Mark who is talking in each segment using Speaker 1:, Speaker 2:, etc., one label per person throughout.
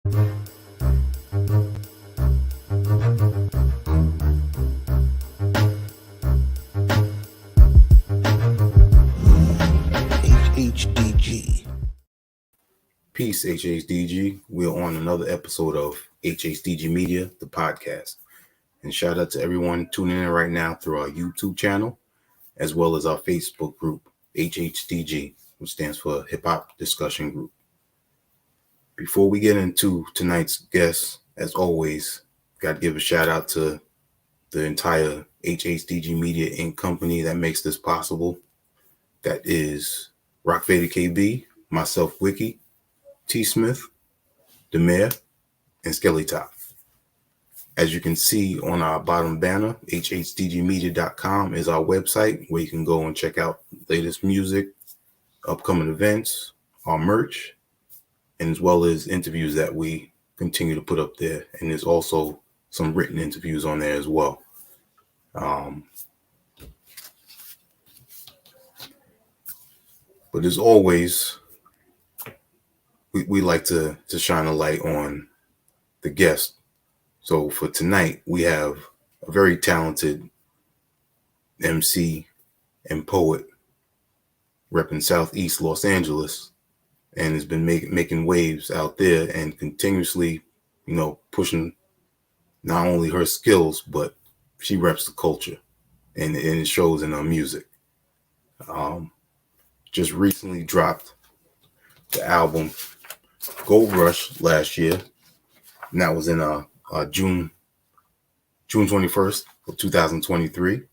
Speaker 1: HHDG. Peace, HHDG. We're on another episode of HHDG Media, the podcast. And shout out to everyone tuning in right now through our YouTube channel, as well as our Facebook group, HHDG, which stands for Hip Hop Discussion Group. Before we get into tonight's guest, as always, got to give a shout out to the entire HHDG Media Inc. company that makes this possible. That is Rock Vader KB, myself, Wiki, T. Smith, the Mayor, and Skelly Top. As you can see on our bottom banner, hhdgmedia.com is our website where you can go and check out latest music, upcoming events, our merch, and as well as interviews that we continue to put up there. And there's also some written interviews on there as well. But as always, we like to shine a light on the guest. So for tonight, we have a very talented MC and poet repping Southeast Los Angeles, and has been making waves out there and continuously, pushing not only her skills, but she reps the culture, and it shows in her music. Just recently dropped the album Gold Rush last year, and that was in June 21st of 2023.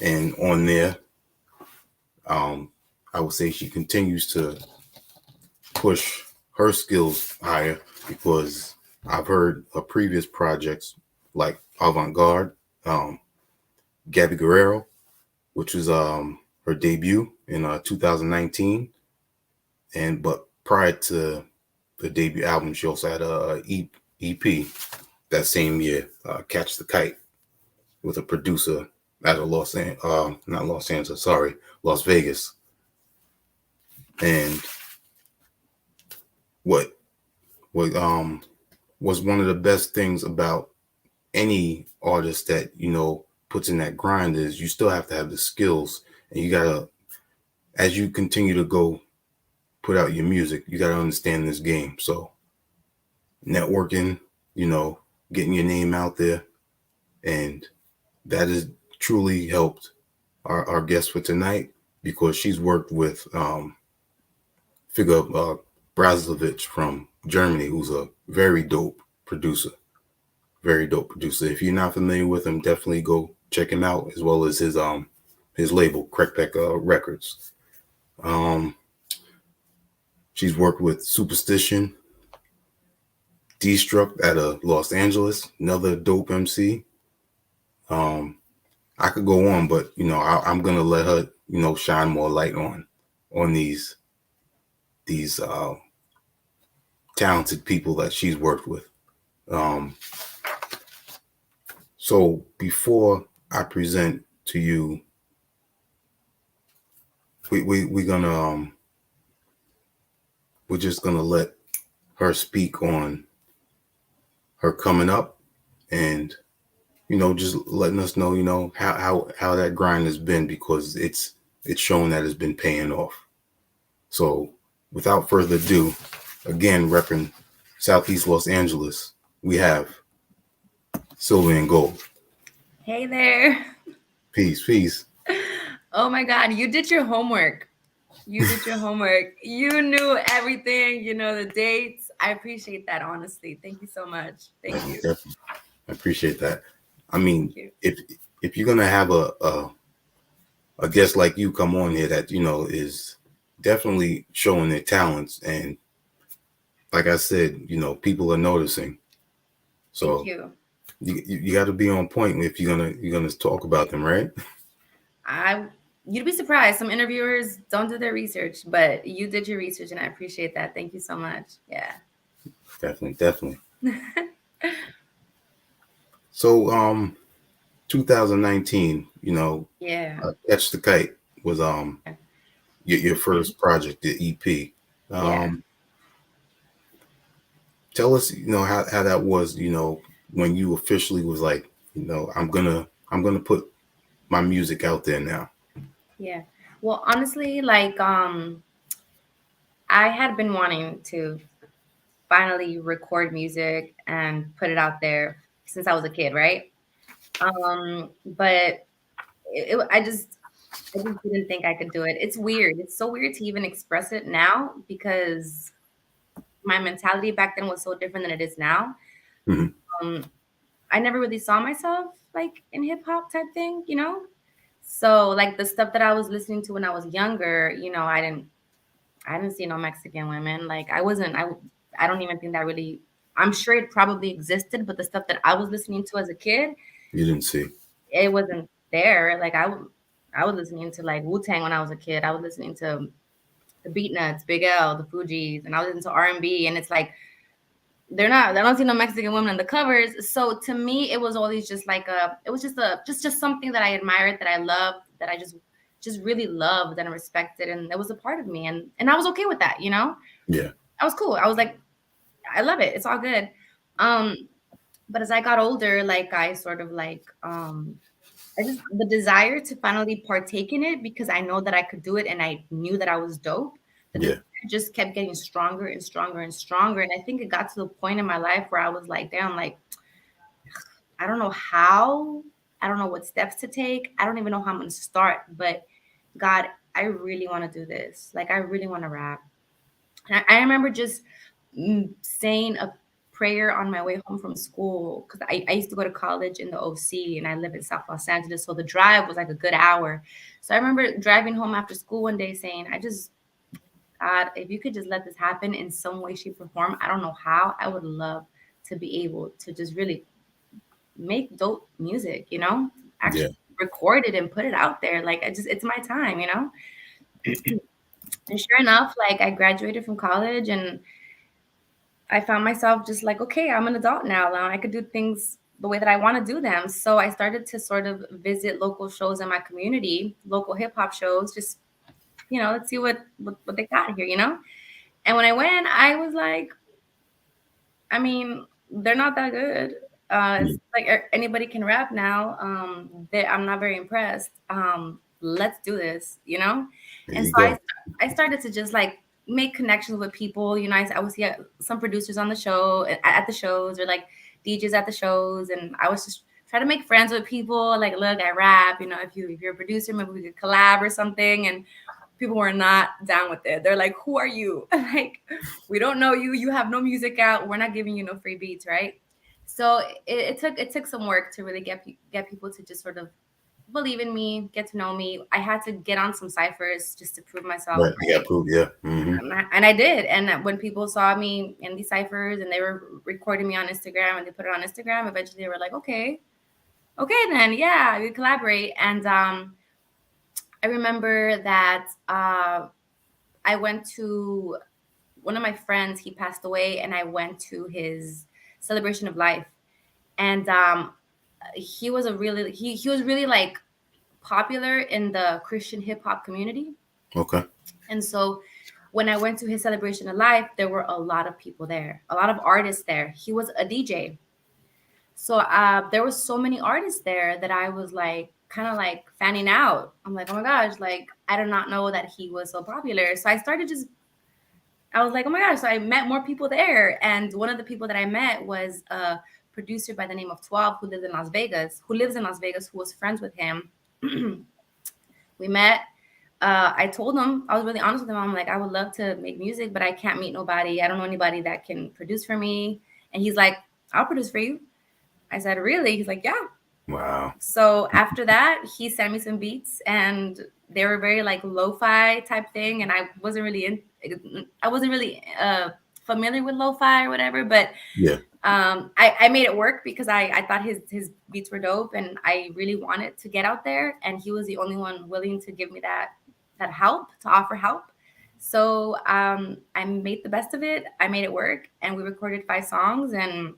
Speaker 1: And on there, I would say she continues to push her skills higher, because I've heard her previous projects like Avant-Garde, Gabby Guerrero, which was her debut in 2019. But prior to the debut album, she also had a EP that same year, Catch the Kite, with a producer out of Las Vegas. And what was one of the best things about any artist that, puts in that grind is you still have to have the skills, and you gotta, as you continue to go put out your music, you gotta understand this game. So networking, getting your name out there, and that has truly helped our guest for tonight, because she's worked with Figa Brazlovic from Germany, who's a very dope producer. If you're not familiar with him, definitely go check him out, as well as his label, Crackback Records. She's worked with Superstition, Destruct out of Los Angeles, another dope MC. I could go on, but I'm gonna let her shine more light on these talented people that she's worked with. So before I present to you, we're just gonna let her speak on her coming up, and just letting us know how that grind has been, because it's shown that it's been paying off. So without further ado, again, repping Southeast Los Angeles, we have Silvandgold.
Speaker 2: Hey there.
Speaker 1: Peace.
Speaker 2: Oh my God, you did your homework. You knew everything, the dates. I appreciate that, honestly. Thank you so much. Thank you.
Speaker 1: Definitely. I appreciate that. I mean, if you're gonna have a guest like you come on here that is definitely showing their talents, and like I said, people are noticing. So you got to be on point if you're gonna talk about them, right?
Speaker 2: You'd be surprised. Some interviewers don't do their research, but you did your research, and I appreciate that. Thank you so much. Yeah.
Speaker 1: Definitely. So 2019, Catch the Kite was your first project, the EP. tell us, how that was, when you officially was like, I'm gonna put my music out there now.
Speaker 2: Yeah. Well, honestly, like I had been wanting to finally record music and put it out there since I was a kid, right? But I just didn't think I could do it. It's weird. It's so weird to even express it now because my mentality back then was so different than it is now.
Speaker 1: Hmm.
Speaker 2: Um, I never really saw myself like in hip hop type thing, you know? So like the stuff that I was listening to when I was younger, I didn't see no Mexican women. Like I don't even think that really, I'm sure it probably existed, but the stuff that I was listening to as a kid,
Speaker 1: You didn't see.
Speaker 2: it wasn't there. Like I was listening to like Wu-Tang when I was a kid. I was listening to the Beatnuts, Big L, the Fugees, and I was listening to R&B, and it's like I don't see no Mexican women on the covers. So to me, it was always just like it was just something that I admired, that I loved, that I just really loved and respected, and it was a part of me, and I was okay with that, you know.
Speaker 1: Yeah.
Speaker 2: I was cool. I was like, I love it. It's all good. Um, but as I got older, like I sort of like I just the desire to finally partake in it because I know that I could do it and I knew that I was dope. The
Speaker 1: Yeah.
Speaker 2: desire just kept getting stronger and stronger and stronger. And I think it got to the point in my life where I was like, damn, like I don't know how, I don't know what steps to take. I don't even know how I'm gonna start. But God, I really want to do this. Like I really want to rap. And I remember just saying a prayer on my way home from school because I used to go to college in the OC and I live in South Los Angeles. So the drive was like a good hour. So I remember driving home after school one day saying, God, if you could just let this happen in some way, shape, or form, I don't know how, I would love to be able to just really make dope music,
Speaker 1: Yeah.
Speaker 2: actually record it and put it out there. Like it's my time. And sure enough, like I graduated from college and I found myself just like, okay, I'm an adult now. I could do things the way that I want to do them. So I started to sort of visit local shows in my community, local hip hop shows, just, let's see what they got here. And when I went, I was like, I mean, they're not that good. It's
Speaker 1: Yeah.
Speaker 2: like anybody can rap now. I'm not very impressed. Let's do this.
Speaker 1: There
Speaker 2: And
Speaker 1: you
Speaker 2: so
Speaker 1: go.
Speaker 2: I started to just like make connections with people. I would see some producers on the show at the shows or like DJs at the shows, and I was just trying to make friends with people. Like, look, I rap. If you're a producer, maybe we could collab or something. And people were not down with it. They're like, "Who are you?" Like, we don't know you. You have no music out. We're not giving you no free beats, right? So it took some work to really get people to just sort of believe in me, get to know me. I had to get on some ciphers just to prove myself,
Speaker 1: Right. You
Speaker 2: right?
Speaker 1: got proof. Yeah. Hmm.
Speaker 2: And I did. And when people saw me in these ciphers and they were recording me on Instagram and they put it on Instagram, eventually they were like, okay, then yeah, we collaborate. And I remember that I went to one of my friends. He passed away, and I went to his celebration of life. And he was really like popular in the Christian hip hop community.
Speaker 1: Okay.
Speaker 2: And so when I went to his celebration of life, there were a lot of people there, a lot of artists there. He was a DJ. So there was so many artists there that I was like kind of like fanning out. I'm like, oh my gosh, like I did not know that he was so popular. So I was like, oh my gosh. So I met more people there. And one of the people that I met was a producer by the name of 12 who lives in Las Vegas, who was friends with him. We met. I told him, I was really honest with him. I'm like, I would love to make music, but I can't meet nobody. I don't know anybody that can produce for me. And he's like, I'll produce for you. I said, really? He's like, yeah.
Speaker 1: Wow.
Speaker 2: So after that, he sent me some beats and they were very like lo-fi type thing. And I wasn't really familiar with lo-fi or whatever, but
Speaker 1: Yeah.
Speaker 2: I made it work because I thought his beats were dope and I really wanted to get out there. And he was the only one willing to give me that help, to offer help. So I made the best of it. I made it work and we recorded 5 songs and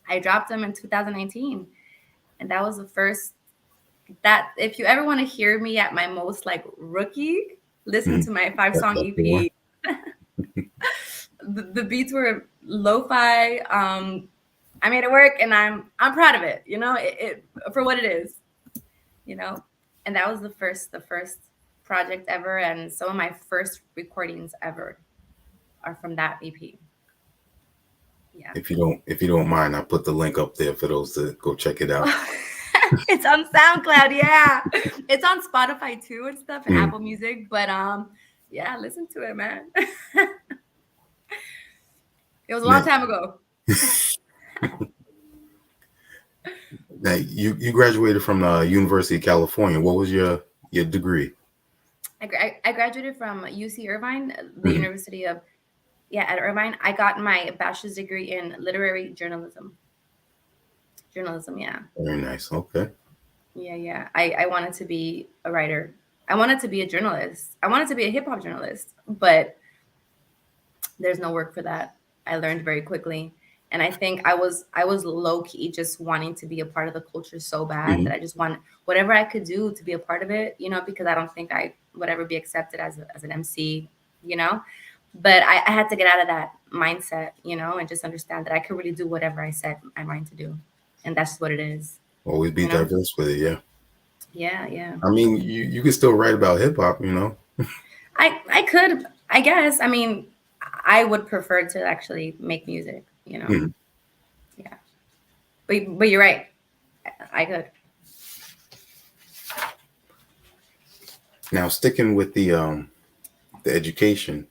Speaker 2: I dropped them in 2019. And that was the first that if you ever want to hear me at my most like rookie, listen
Speaker 1: Mhm.
Speaker 2: to my 5 song
Speaker 1: That's the one.
Speaker 2: EP. The beats were lo-fi. I made it work, and I'm proud of it. It for what it is. You know, and that was the first project ever, and some of my first recordings ever are from that EP. Yeah.
Speaker 1: If you don't mind, I'll put the link up there for those to go check it out.
Speaker 2: It's on SoundCloud, yeah. It's on Spotify too and stuff, and
Speaker 1: Mm.
Speaker 2: Apple Music. But yeah, listen to it, man. It was a long
Speaker 1: Now,
Speaker 2: time ago.
Speaker 1: now you graduated from the University of California. What was your degree?
Speaker 2: I graduated from UC Irvine, the
Speaker 1: Mhm.
Speaker 2: University of, yeah, at Irvine. I got my bachelor's degree in literary journalism. Journalism, yeah.
Speaker 1: Very nice. Okay.
Speaker 2: Yeah. I wanted to be a writer. I wanted to be a journalist. I wanted to be a hip hop journalist, but there's no work for that. I learned very quickly. And I think I was low key just wanting to be a part of the culture so bad
Speaker 1: Mhm.
Speaker 2: that I just want whatever I could do to be a part of it, because I don't think I would ever be accepted as an MC, you know. But I had to get out of that mindset, and just understand that I could really do whatever I set my mind to do. And that's what it is,
Speaker 1: Always be
Speaker 2: you know?
Speaker 1: diverse with it. Yeah.
Speaker 2: Yeah.
Speaker 1: I mean, you can still write about hip hop.
Speaker 2: I could, I guess. I mean, I would prefer to actually make music.
Speaker 1: Mhm.
Speaker 2: Yeah. But you're right. I could.
Speaker 1: Now, sticking with the education,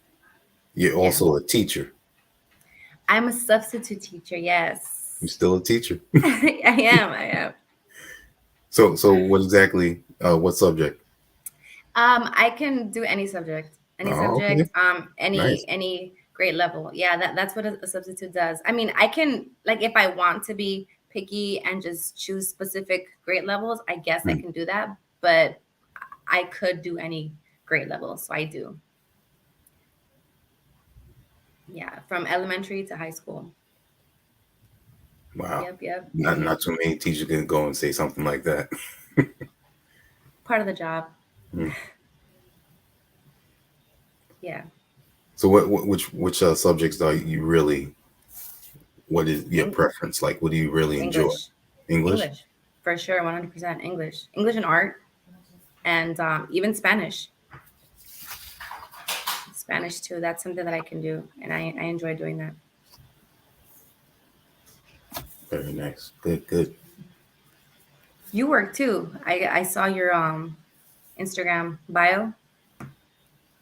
Speaker 1: you're
Speaker 2: Yeah.
Speaker 1: also a teacher.
Speaker 2: I'm a substitute teacher.
Speaker 1: You're
Speaker 2: Yes.
Speaker 1: still a teacher.
Speaker 2: I am.
Speaker 1: So what exactly? What subject?
Speaker 2: I can do any subject. Any
Speaker 1: Oh, okay.
Speaker 2: subject.
Speaker 1: Nice.
Speaker 2: Any grade level. Yeah, that's what a substitute does. I mean, I can, like, if I want to be picky and just choose specific grade levels, I guess I
Speaker 1: Mm.
Speaker 2: can do that. But I could do any grade level, so I do. Yeah, from elementary to high school.
Speaker 1: Wow.
Speaker 2: Yep.
Speaker 1: Not too many teachers can go and say something like that.
Speaker 2: Part of the job.
Speaker 1: Mm.
Speaker 2: Yeah.
Speaker 1: So which subjects are you really? What is your
Speaker 2: Eng-
Speaker 1: preference? Like, what do you really enjoy?
Speaker 2: English.
Speaker 1: English.
Speaker 2: English. For sure, 100% English. English and art, and even Spanish. Spanish too. That's something that I can do, and I enjoy doing that.
Speaker 1: Very nice. Good.
Speaker 2: You work too. I saw your Instagram bio.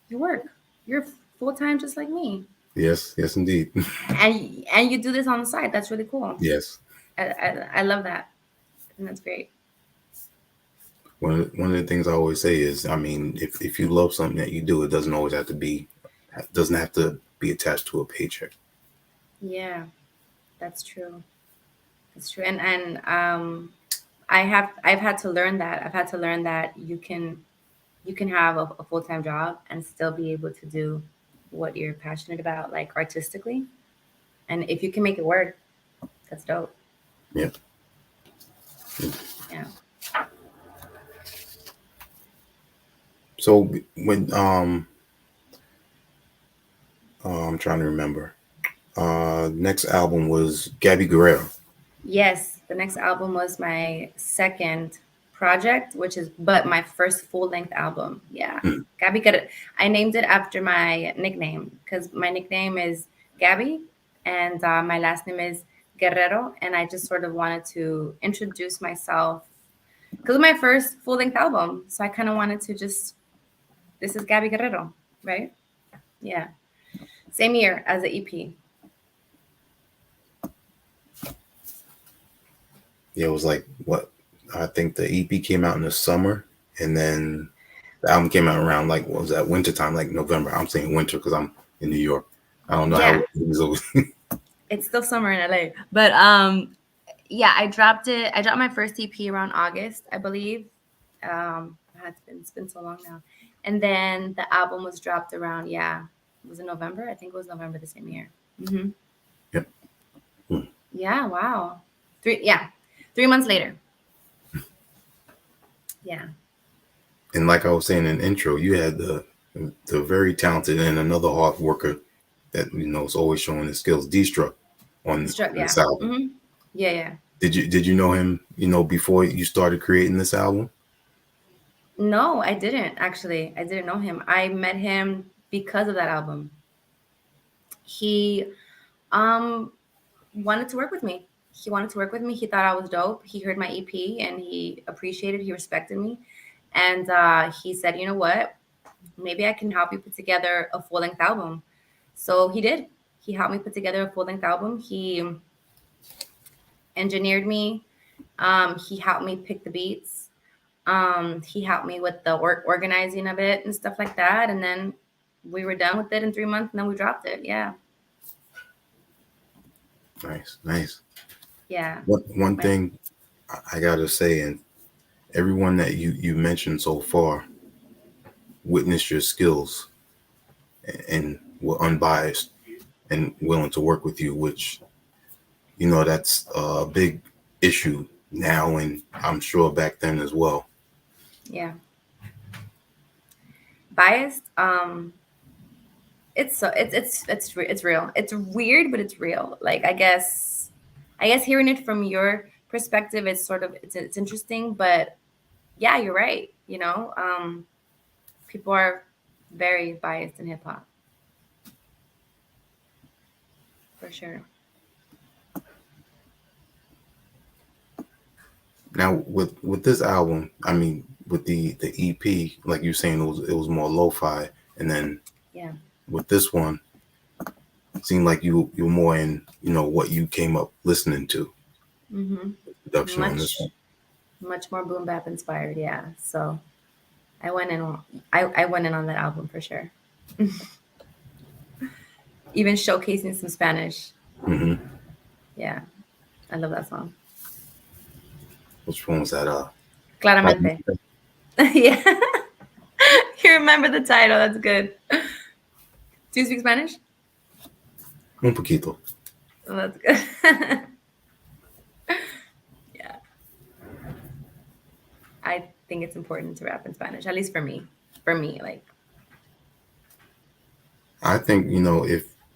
Speaker 2: You work. You're full time just like me,
Speaker 1: Yes, indeed.
Speaker 2: and you do this on the side. That's really cool.
Speaker 1: Yes.
Speaker 2: I love that, and that's great.
Speaker 1: One of the things I always say is, I mean, if you love something that you do, it doesn't have to be attached to a paycheck.
Speaker 2: Yeah, that's true. That's true. And I've had to learn that. I've had to learn that you can have a full time job and still be able to do what you're passionate about, like artistically. And if you can make it work, that's dope.
Speaker 1: Yeah.
Speaker 2: Yeah.
Speaker 1: So when I'm trying to remember. Next album was Gabby Guerrero.
Speaker 2: Yes, the next album was my second project, which is but my first full length album. Yeah.
Speaker 1: Mm.
Speaker 2: Gabby got it. I named it after my nickname because my nickname is Gabby, and my last name is Guerrero, and I just sort of wanted to introduce myself because it's my first full length album. So I kind of wanted to just, this is Gabby Guerrero, right? Yeah. Same year as the EP.
Speaker 1: Yeah, it was like what I think the EP came out in the summer, and then the album came out around like what was that wintertime, like November. I'm saying winter because I'm in New York. I don't know how
Speaker 2: Yeah,
Speaker 1: it is over.
Speaker 2: it's still summer in LA. But yeah, I dropped it. I dropped my first EP around August, I believe. It's been so long now. And then the album was dropped around, yeah, was it November? I think it was November the same year.
Speaker 1: Yep. Mm.
Speaker 2: Yeah, wow. 3 months later. Yeah.
Speaker 1: And like I was saying in the intro, you had the very talented and another hard worker that is always showing his skills. D-Struck on
Speaker 2: Struck, yeah.
Speaker 1: this album.
Speaker 2: Hmm. Yeah, yeah.
Speaker 1: Did you know him? Before you started creating this album.
Speaker 2: No, I didn't actually. I didn't know him. I met him because of that album. He um wanted to work with me. He wanted to work with me. He thought I was dope. He heard my EP and he appreciated, he respected me. And he said, you know what? Maybe I can help you put together a full length album. So he did. He helped me put together a full length album. He engineered me. He helped me pick the beats. He helped me with the organizing of it and stuff like that. And then we were done with it in 3 months and then we dropped it. Yeah.
Speaker 1: Nice, nice.
Speaker 2: Yeah.
Speaker 1: One thing I gotta say, and everyone that you mentioned so far witnessed your skills and were unbiased and willing to work with you, which that's a big issue now, and I'm sure back then as well.
Speaker 2: Yeah. Biased. It's real. It's weird, but it's real. Like I guess hearing it from your perspective is sort of it's interesting, but yeah, you're right. People are very biased in hip hop for sure.
Speaker 1: Now with this album, I mean, with the EP, like you're saying, it was more lo-fi, and then
Speaker 2: Yeah.
Speaker 1: with this one, it seemed like you're more in what you came up listening to.
Speaker 2: Mm-hmm.
Speaker 1: Production on this
Speaker 2: Much
Speaker 1: one.
Speaker 2: much more boom bap inspired. Yeah. So I went in. I went in on that album for sure. Even showcasing some Spanish.
Speaker 1: Hmm.
Speaker 2: Yeah, I love that song.
Speaker 1: Which one was that?
Speaker 2: Claramente. Yeah. You remember the title. That's good. Do you speak Spanish?
Speaker 1: Un poquito.
Speaker 2: Oh, that's good. Yeah. I think it's important to rap in Spanish, at least for me. For me, like.
Speaker 1: I think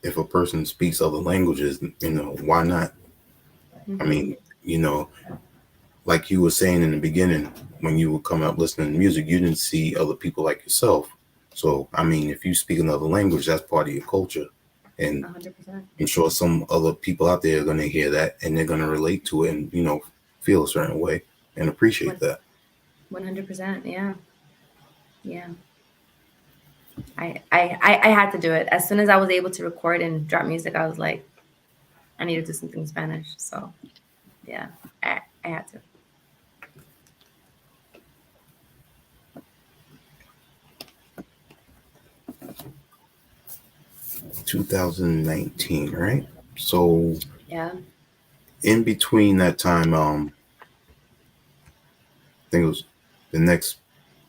Speaker 1: if a person speaks other languages, why not? I
Speaker 2: Hmm.
Speaker 1: mean, like you were saying in the beginning, when you would come out listening to music, you didn't see other people like yourself. So, I mean, if you speak another language, that's part of your culture. And
Speaker 2: 100%.
Speaker 1: I'm sure some other people out there are going to hear that and they're going to relate to it and, feel a certain way and appreciate that.
Speaker 2: 100%. Yeah. Yeah. I had to do it. As soon as I was able to record and drop music, I was like, I need to do something in Spanish. So, yeah, I had to.
Speaker 1: 2019, right? So,
Speaker 2: Yeah.
Speaker 1: in between that time, I think it was the next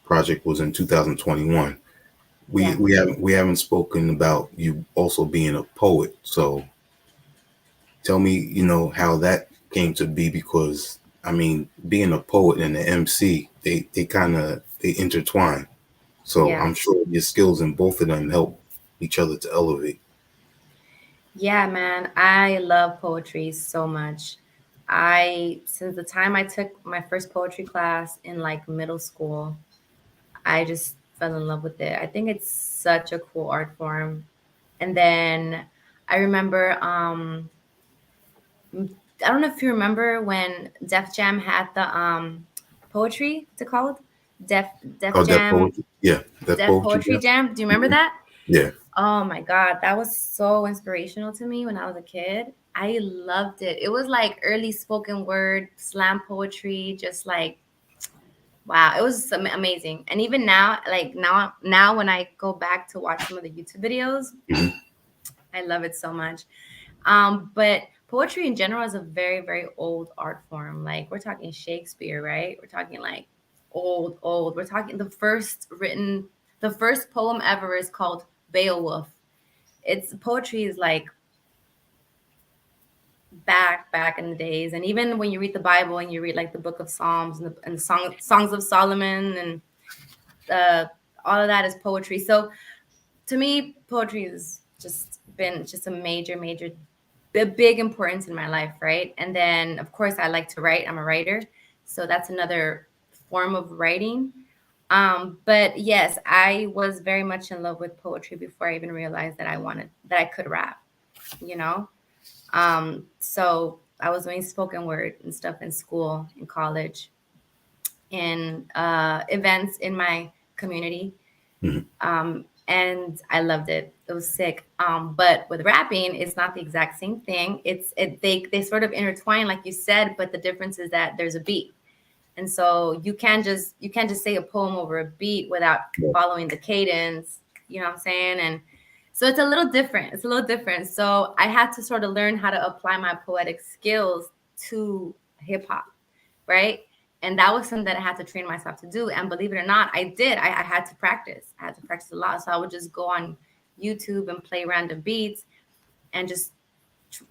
Speaker 1: project was in 2021. We
Speaker 2: Yeah.
Speaker 1: we haven't spoken about you also being a poet. So tell me, how that came to be, because I mean, being a poet and an MC, they kind of they intertwine. So
Speaker 2: Yeah.
Speaker 1: I'm sure your skills in both of them help each other to elevate.
Speaker 2: Yeah, man. I love poetry so much. Since the time I took my first poetry class in like middle school, I just fell in love with it. I think it's such a cool art form. And then I remember, I don't know if you remember when Def Jam had the poetry, what's it called? Def Def
Speaker 1: Oh, that
Speaker 2: Jam,
Speaker 1: poetry, yeah, that
Speaker 2: Def
Speaker 1: poetry,
Speaker 2: Poetry
Speaker 1: yeah.
Speaker 2: Jam. Do you remember
Speaker 1: Mhm.
Speaker 2: that?
Speaker 1: Yeah.
Speaker 2: Oh my God, that was so inspirational to me when I was a kid. I loved it. It was like early spoken word, slam poetry, just like wow, it was amazing. And even now, like now when I go back to watch some of the YouTube videos,
Speaker 1: Mhm.
Speaker 2: I love it so much. But poetry in general is a very, very old art form. Like we're talking Shakespeare, right? We're talking like old, old. We're talking the first poem ever is called Beowulf. It's poetry is like back in the days, and even when you read the Bible and you read like the Book of Psalms and the songs of Solomon and all of that is poetry. So to me, poetry is just been just a major, big importance in my life, right? And then, of course, I like to write. I'm a writer, so that's another form of writing. But yes, I was very much in love with poetry before I even realized that I could rap, you know? So I was doing spoken word and stuff in school, in college, in events in my community.
Speaker 1: Mhm.
Speaker 2: And I loved it. It was sick. But with rapping, it's not the exact same thing. They sort of intertwine, like you said, but the difference is that there's a beat. And so you can't just say a poem over a beat without
Speaker 1: Yeah.
Speaker 2: following the cadence. You know what I'm saying? And so it's a little different. It's a little different. So I had to sort of learn how to apply my poetic skills to hip hop, right? And that was something that I had to train myself to do. And believe it or not, I did. I had to practice. I had to practice a lot. So I would just go on YouTube and play random beats and just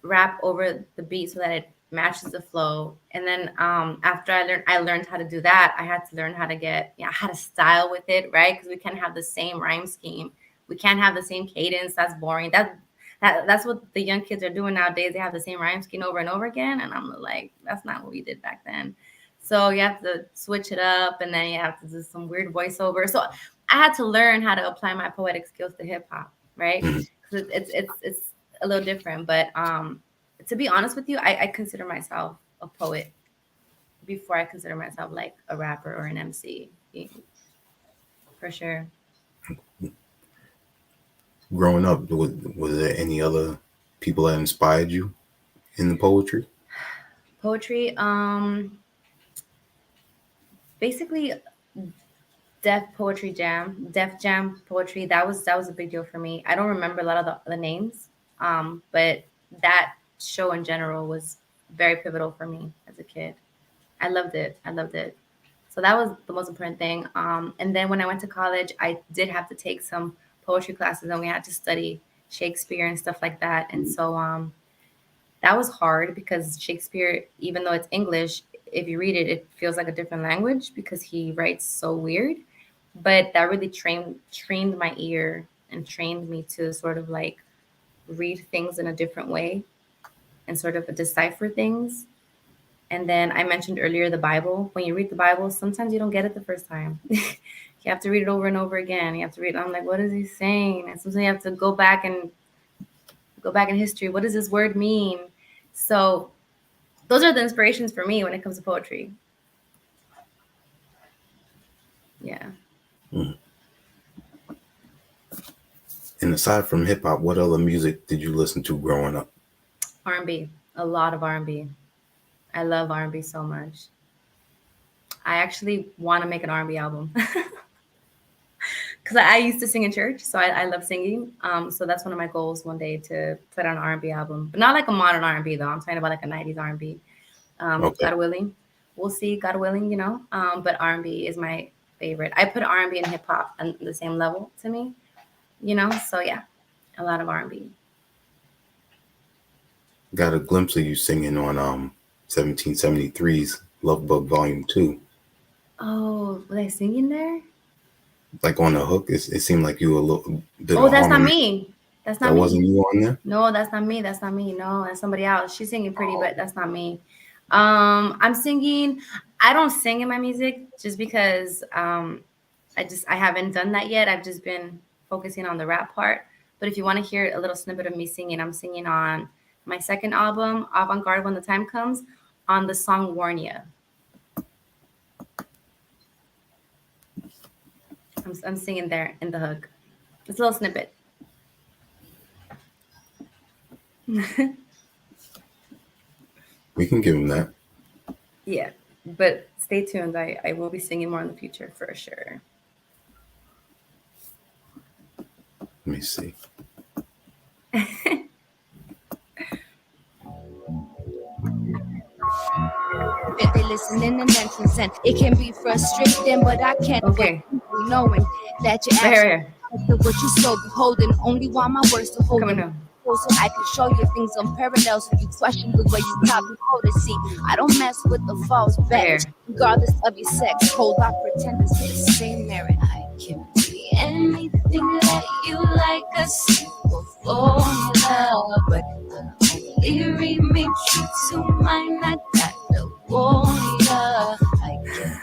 Speaker 2: rap over the beat so that it matches the flow. And then after I learned how to do that. I had to learn how to how to style with it, right? Because we can't have the same rhyme scheme. We can't have the same cadence. That's boring. That's what the young kids are doing nowadays. They have the same rhyme scheme over and over again, and I'm like, that's not what we did back then. So you have to switch it up, and then you have to do some weird voiceover. So I had to learn how to apply my poetic skills to hip hop, right?
Speaker 1: Mhm.
Speaker 2: Because it's a little different. But to be honest with you, I consider myself a poet before I consider myself like a rapper or an MC, for sure.
Speaker 1: Growing up, was there any other people that inspired you in the poetry?
Speaker 2: Poetry, basically Def Jam poetry. That was a big deal for me. I don't remember a lot of the names, but that show in general was very pivotal for me as a kid. I loved it. I loved it. So that was the most important thing. And then when I went to college, I did have to take some poetry classes, and we had to study Shakespeare and stuff like that. And so that was hard because Shakespeare, even though it's English, if you read it, it feels like a different language because he writes so weird. But that really trained my ear and trained me to sort of like read things in a different way and sort of decipher things. And then I mentioned earlier the Bible. When you read the Bible, sometimes you don't get it the first time. You have to read it over and over again. You have to read. I'm like, what is he saying? And sometimes you have to go back in history. What does this word mean? So those are the inspirations for me when it comes to poetry. Yeah.
Speaker 1: Mhm. And aside from hip hop, what other music did you listen to growing up?
Speaker 2: R&B, a lot of R&B. I love R&B so much. I actually want to make an R&B album because I used to sing in church, so I love singing. So that's one of my goals one day to put out an R&B album, but not like a modern R&B though. I'm talking about like a '90s R&B.
Speaker 1: Okay.
Speaker 2: God willing, we'll see. God willing, But R&B is my favorite. I put R&B and hip hop on the same level to me, So yeah, a lot of R&B.
Speaker 1: Got a glimpse of you singing on 1773's Love Bug Volume 2.
Speaker 2: Oh, was I singing there?
Speaker 1: Like on the hook, it seemed like you were a little bit
Speaker 2: Oh,
Speaker 1: of
Speaker 2: that's not
Speaker 1: harmony.
Speaker 2: me. That's not
Speaker 1: That
Speaker 2: me.
Speaker 1: wasn't you on there?
Speaker 2: No, that's not me. That's not me. No, that's somebody else. She's singing pretty, but that's not me. I'm singing. I don't sing in my music just because I haven't done that yet. I've just been focusing on the rap part. But if you want to hear a little snippet of me singing, I'm singing on my second album, Avant Garde When the Time Comes, on the song Warnia. I'm singing there in the hook. It's a little snippet.
Speaker 1: We can give him that.
Speaker 2: Yeah, but stay tuned. I will be singing more in the future for sure.
Speaker 1: Let me see.
Speaker 3: If they listening and then consent, it can be frustrating, but I can't
Speaker 2: Okay.
Speaker 3: wait knowing that you
Speaker 2: Right here.
Speaker 3: actually what you so beholding. Only want my words to hold
Speaker 2: Coming
Speaker 3: them.
Speaker 2: down.
Speaker 3: So I can show you things unparalleled, so you question the way you probably hold it. See, I don't mess with the false bets,
Speaker 2: There.
Speaker 3: regardless of your sex. Hold I pretend to say the same merit. I can be anything that you like, a simple formula, but the remix to mine. I got the formula. I get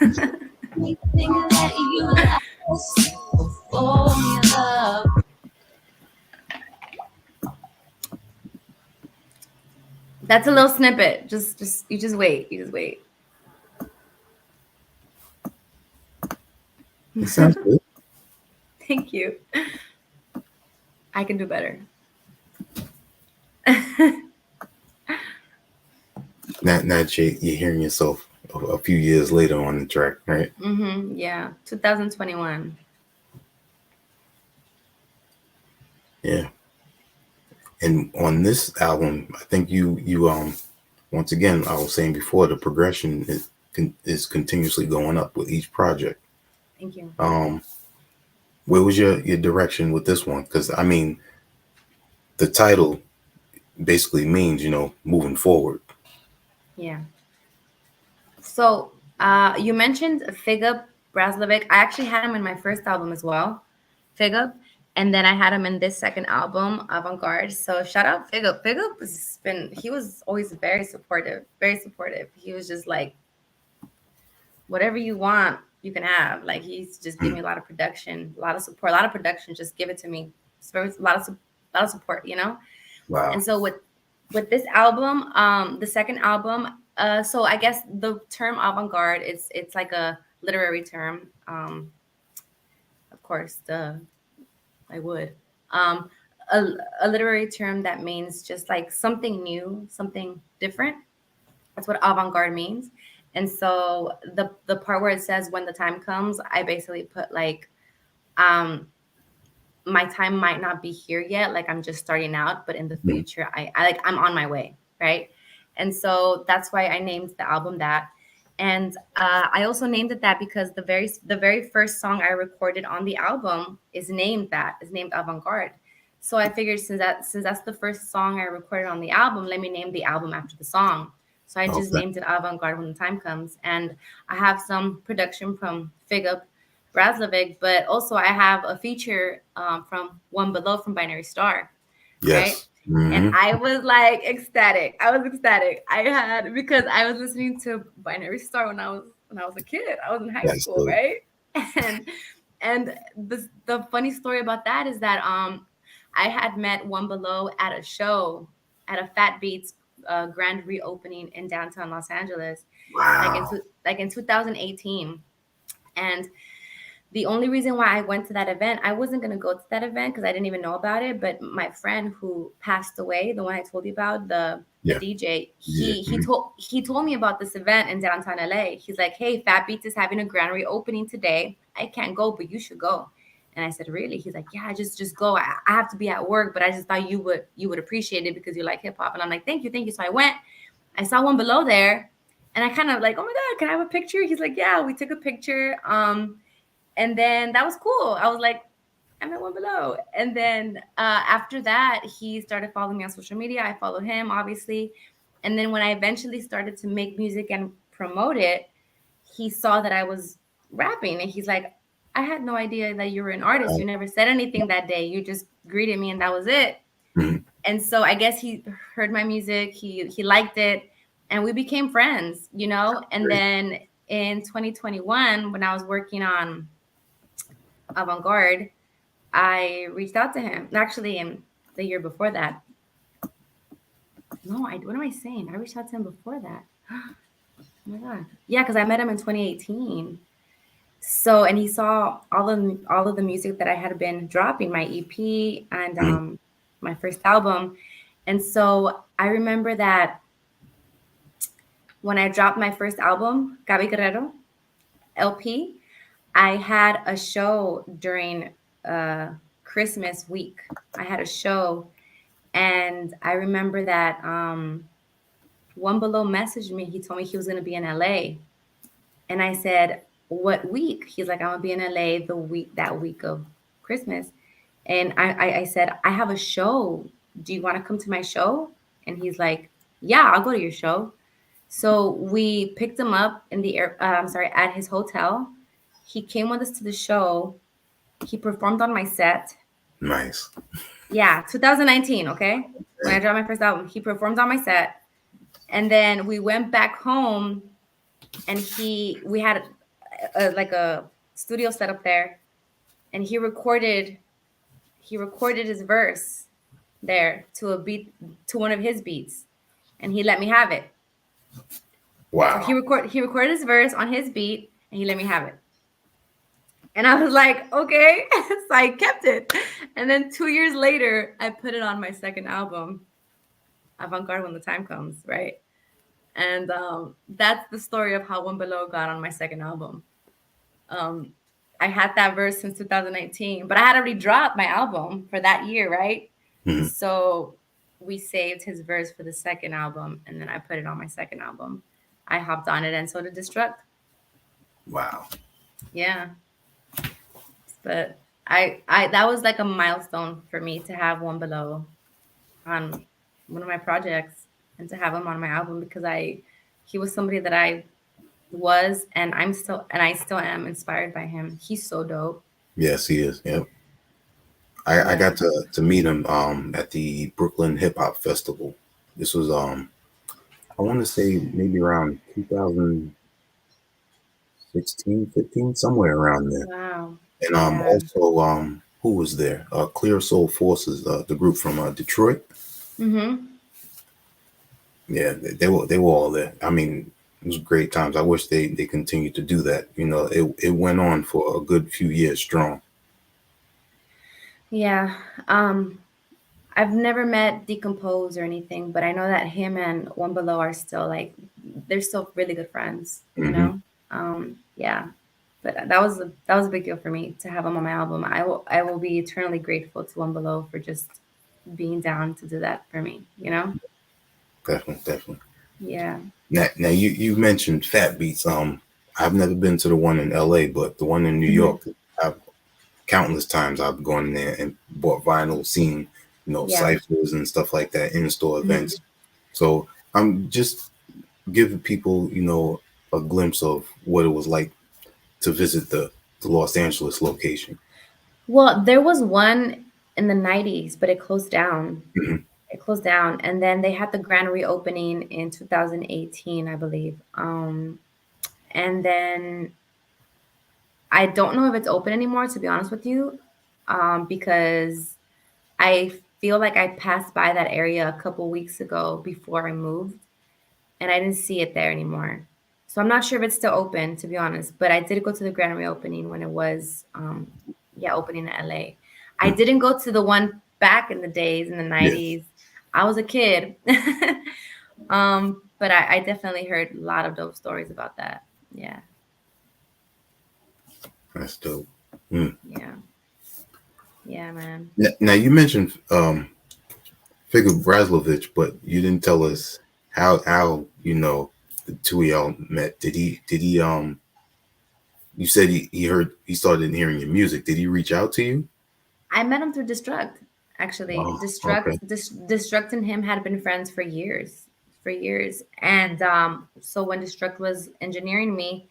Speaker 3: anything that you like. Simple formula.
Speaker 2: That's a little snippet. You just wait. You just wait.
Speaker 1: It sounds good.
Speaker 2: Thank you. I can do better.
Speaker 1: Now that you're hearing yourself a few years later on the track, right?
Speaker 2: Yeah, 2021.
Speaker 1: Yeah. And on this album, I think you once again, I was saying before, the progression is continuously going up with each project.
Speaker 2: Thank you.
Speaker 1: Where was your direction with this one? Because I mean, the title basically means, moving forward.
Speaker 2: Yeah. So, you mentioned Figup Braslovic. I actually had him in my first album as well, Figup, and then I had him in this second album, Avant Garde. So, shout out Figup. Figup he was always very supportive, very supportive. He was just like, whatever you want, you can have. Like, he's just giving me a lot of production, a lot of support, a lot of production. Just give it to me. A lot of support,
Speaker 1: Wow.
Speaker 2: And so with this album, the second album, so I guess the term avant-garde, it's like a literary term. Of course, I would. Um, a literary term that means just like something new, something different. That's what avant-garde means. And so the part where it says when the time comes, I basically put like um my time might not be here yet, like I'm just starting out, but in the future I like I'm on my way, right? And so that's why I named the album that. And I also named it that because the very first song I recorded on the album is named Avant-Garde. So I figured since that's the first song I recorded on the album, let me name the album after the song. So I just named it Avant-Garde when the time comes. And I have some production from Figup Braslovic, but also I have a feature from One Below from Binary Star, right?
Speaker 1: Yes.
Speaker 2: And I was like ecstatic. I was ecstatic. I had because I was listening to Binary Star when I was a kid. I was in high school, right? And the funny story about that is that I had met One Below at a show at a Fat Beats grand reopening in downtown Los Angeles,
Speaker 1: Wow.
Speaker 2: like in 2018, and the only reason why I went to that event, I wasn't going to go to that event because I didn't even know about it. But my friend who passed away, the one I told you about, the DJ, he told me about this event in downtown LA. He's like, "Hey, Fat Beats is having a grand reopening today. I can't go, but you should go." And I said, "Really?" He's like, "Yeah, just go. I have to be at work, but I just thought you would appreciate it because you like hip hop." And I'm like, "Thank you, thank you." So I went. I saw One Below there, and I kind of like, "Oh my God, can I have a picture?" He's like, "Yeah." We took a picture. And then that was cool. I was like, I'm at One Below. And then after that, he started following me on social media. I followed him, obviously. And then when I eventually started to make music and promote it, he saw that I was rapping. And he's like, I had no idea that you were an artist. You never said anything that day. You just greeted me and that was it. And so I guess he heard my music. He liked it. And we became friends, And then in 2021, when I was working on Avant-Garde, I reached out to him. Actually, in the year before that. No, what am I saying? I reached out to him before that. Oh my God. Yeah, because I met him in 2018. So, and he saw all of the music that I had been dropping, my EP and my first album. And so I remember that when I dropped my first album, Gabi Guerrero, LP, I had a show during Christmas week. I had a show, and I remember that One Below messaged me. He told me he was going to be in LA, and I said, "What week?" He's like, "I'm gonna be in LA that week of Christmas," and I said, "I have a show. Do you want to come to my show?" And he's like, "Yeah, I'll go to your show." So we picked him up in the air. At his hotel. He came with us to the show. He performed on my set.
Speaker 1: Nice.
Speaker 2: Yeah, 2019. Okay, when I dropped my first album, he performed on my set, and then we went back home, and we had like a studio set up there, and he recorded his verse there to a beat, to one of his beats, and he let me have it. So
Speaker 1: Wow.
Speaker 2: he recorded his verse on his beat, and he let me have it. And I was like, okay. So I kept it. And then 2 years later, I put it on my second album, Avant Garde When the Time Comes, right? And that's the story of how One Below got on my second album. Um, I had that verse since 2019, but I had already dropped my album for that year, right?
Speaker 1: Mhm.
Speaker 2: So we saved his verse for the second album, and then I put it on my second album. I hopped on it, and so did Destruct.
Speaker 1: Wow.
Speaker 2: Yeah, but I that was like a milestone for me to have One Below on one of my projects and to have him on my album, because he was somebody that I was, and I still am inspired by him. He's so dope.
Speaker 1: Yes, he is. Yep. I
Speaker 2: Yeah.
Speaker 1: got to meet him at the Brooklyn Hip Hop Festival. This was I want to say maybe around 2016, 15, somewhere around there.
Speaker 2: Wow.
Speaker 1: And
Speaker 2: Yeah.
Speaker 1: also who was there? Clear Soul Forces, the group from Detroit.
Speaker 2: Mm-hmm.
Speaker 1: Yeah, they were all there. I mean, it was great times. I wish they continued to do that. You know, it went on for a good few years strong.
Speaker 2: Yeah. I've never met Decompose or anything, but I know that him and One Below are still like, they're still really good friends, you
Speaker 1: Hmm.
Speaker 2: know? Yeah. But that was a big deal for me to have him on my album. I will be eternally grateful to One Below for just being down to do that for me, you know?
Speaker 1: Definitely, definitely.
Speaker 2: Yeah.
Speaker 1: Now you mentioned Fat Beats. I've never been to the one in L.A., but the one in New
Speaker 2: Hmm.
Speaker 1: York, I've countless times I've gone there and bought vinyl, seen
Speaker 2: Yeah.
Speaker 1: ciphers and stuff like that, in-store
Speaker 2: Hmm.
Speaker 1: events. So I'm just giving people a glimpse of what it was like to visit the Los Angeles location.
Speaker 2: Well, there was one in the 90s, but it closed down.
Speaker 1: Mhm.
Speaker 2: It closed down, and then they had the grand reopening in 2018, I believe. And then I don't know if it's open anymore, to be honest with you, because I feel like I passed by that area a couple weeks ago before I moved, and I didn't see it there anymore. So I'm not sure if it's still open, to be honest. But I did go to the grand reopening when it was, yeah, opening in LA. I
Speaker 1: Mm.
Speaker 2: didn't go to the one back in the days in the
Speaker 1: Yeah,
Speaker 2: 90s. I was a kid. But I definitely heard a lot of dope stories about that. Yeah,
Speaker 1: that's dope. Mm.
Speaker 2: yeah, yeah, man.
Speaker 1: Now you mentioned Figure Braslovich, but you didn't tell us how the two of y'all met. Did he you said he started hearing your music. Did he reach out to you?
Speaker 2: I met him through Destruct. Actually,
Speaker 1: Oh, okay.
Speaker 2: Destruct and him had been friends for years. And so when Destruct was engineering me,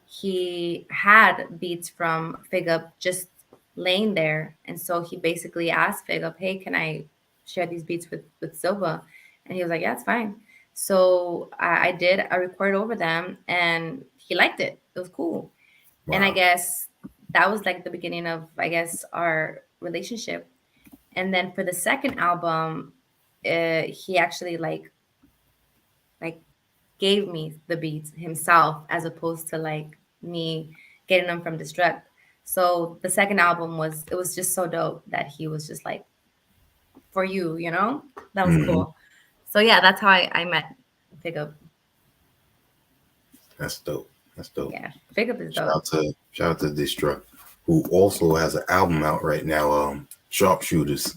Speaker 2: he had beats from Fig Up just laying there, and so he basically asked Fig Up, "Hey, can I share these beats with Silva?" And he was like, "Yeah, it's fine." So I did. I recorded over them, and he liked it. It was cool. And I
Speaker 1: Wow.
Speaker 2: guess that was like the beginning of, I guess, our relationship. And then for the second album, he actually like gave me the beats himself, as opposed to like me getting them from Destruct. So the second album was just so dope that he was just like, for you, you know? That was
Speaker 1: Hmm.
Speaker 2: cool. So yeah, that's how I met Fig Up.
Speaker 1: That's dope. That's dope.
Speaker 2: Yeah, Fig Up is
Speaker 1: Shout
Speaker 2: dope.
Speaker 1: out to shout out to Destruct, who also has an album out right now. Sharpshooters.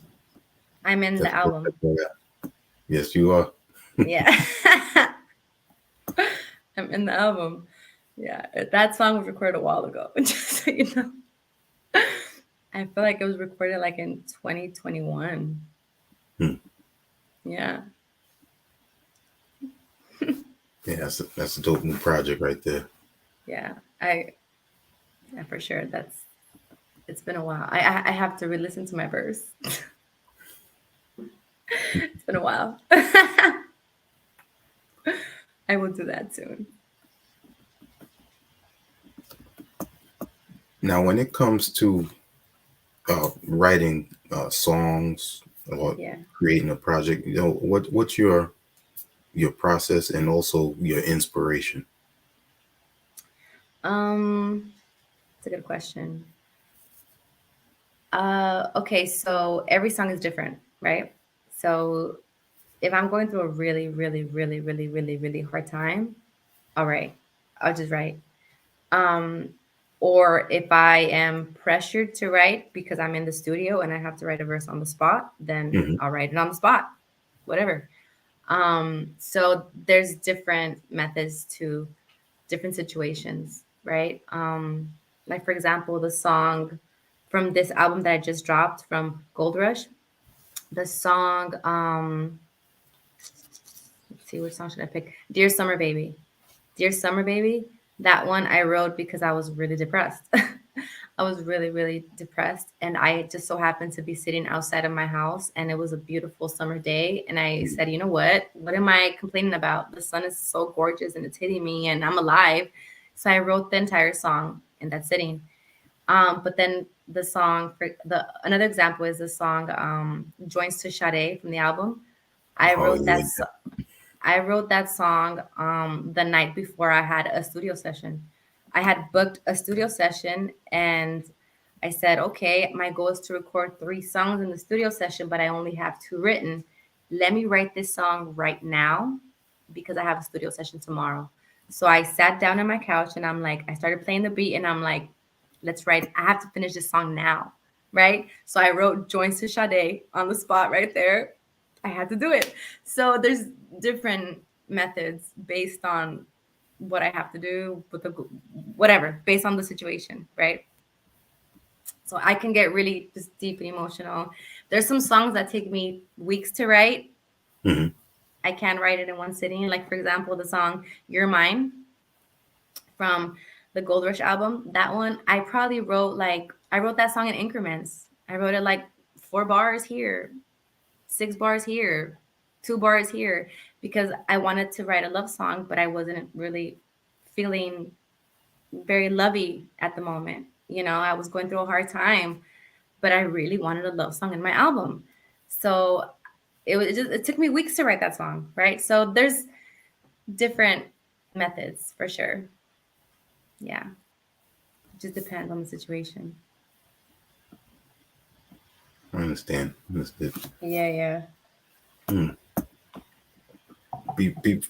Speaker 2: I'm in the
Speaker 1: Definitely check
Speaker 2: album.
Speaker 1: that out. Yes, you are.
Speaker 2: Yeah. I'm in the album. Yeah, that song was recorded a while ago. Just so you know, I feel like it was recorded like in 2021.
Speaker 1: Hmm.
Speaker 2: Yeah,
Speaker 1: Yeah, that's a dope new project right there.
Speaker 2: yeah, yeah, for sure. It's been a while. I have to re-listen to my verse. been a while. I will do that soon.
Speaker 1: Now, when it comes to writing songs or
Speaker 2: Yeah.
Speaker 1: creating a project, what's your process and also your inspiration?
Speaker 2: It's a good question. Okay, so every song is different, right? So if I'm going through a really, really, really, really, really, really hard time, all right, I'll just write. Um, or if I am pressured to write because I'm in the studio and I have to write a verse on the spot, then
Speaker 1: Hmm.
Speaker 2: I'll write it on the spot, whatever. So there's different methods to different situations, right? Like for example, the song from this album that I just dropped from Gold Rush, the song, let's see, which song should I pick? Dear Summer Baby. Dear Summer Baby, that one I wrote because I was really depressed. I was really, really depressed. And I just so happened to be sitting outside of my house and it was a beautiful summer day. And I said, you know what? What am I complaining about? The sun is so gorgeous and it's hitting me and I'm alive. So I wrote the entire song in that sitting. But then the song for the another example is the song Joints to Sade from the album. I
Speaker 1: Oh
Speaker 2: wrote
Speaker 1: yeah.
Speaker 2: that I wrote that song the night before I had a studio session. I had booked a studio session and I said, okay, my goal is to record 3 songs in the studio session, but I only have 2 written. Let me write this song right now because I have a studio session tomorrow. So I sat down on my couch and I'm like, I started playing the beat and I'm like, let's write. I have to finish this song now. Right. So I wrote Joints to Sade on the spot right there. I had to do it. So there's different methods based on what I have to do with the whatever, based on the situation, right? So I can get really just deep and emotional. There's some songs that take me weeks to write.
Speaker 1: Hmm.
Speaker 2: I can write it in one sitting. Like for example, the song "You're Mine" from the Gold Rush album. That one I probably wrote like I wrote that song in increments. I wrote it like 4 bars here, 6 bars here, 2 bars here, because I wanted to write a love song, but I wasn't really feeling very lovey at the moment. You know, I was going through a hard time, but I really wanted a love song in my album. So it took me weeks to write that song, right? So there's different methods for sure. Yeah. It just depends on the situation.
Speaker 1: I understand. Understood.
Speaker 2: Yeah, yeah.
Speaker 1: Hmm.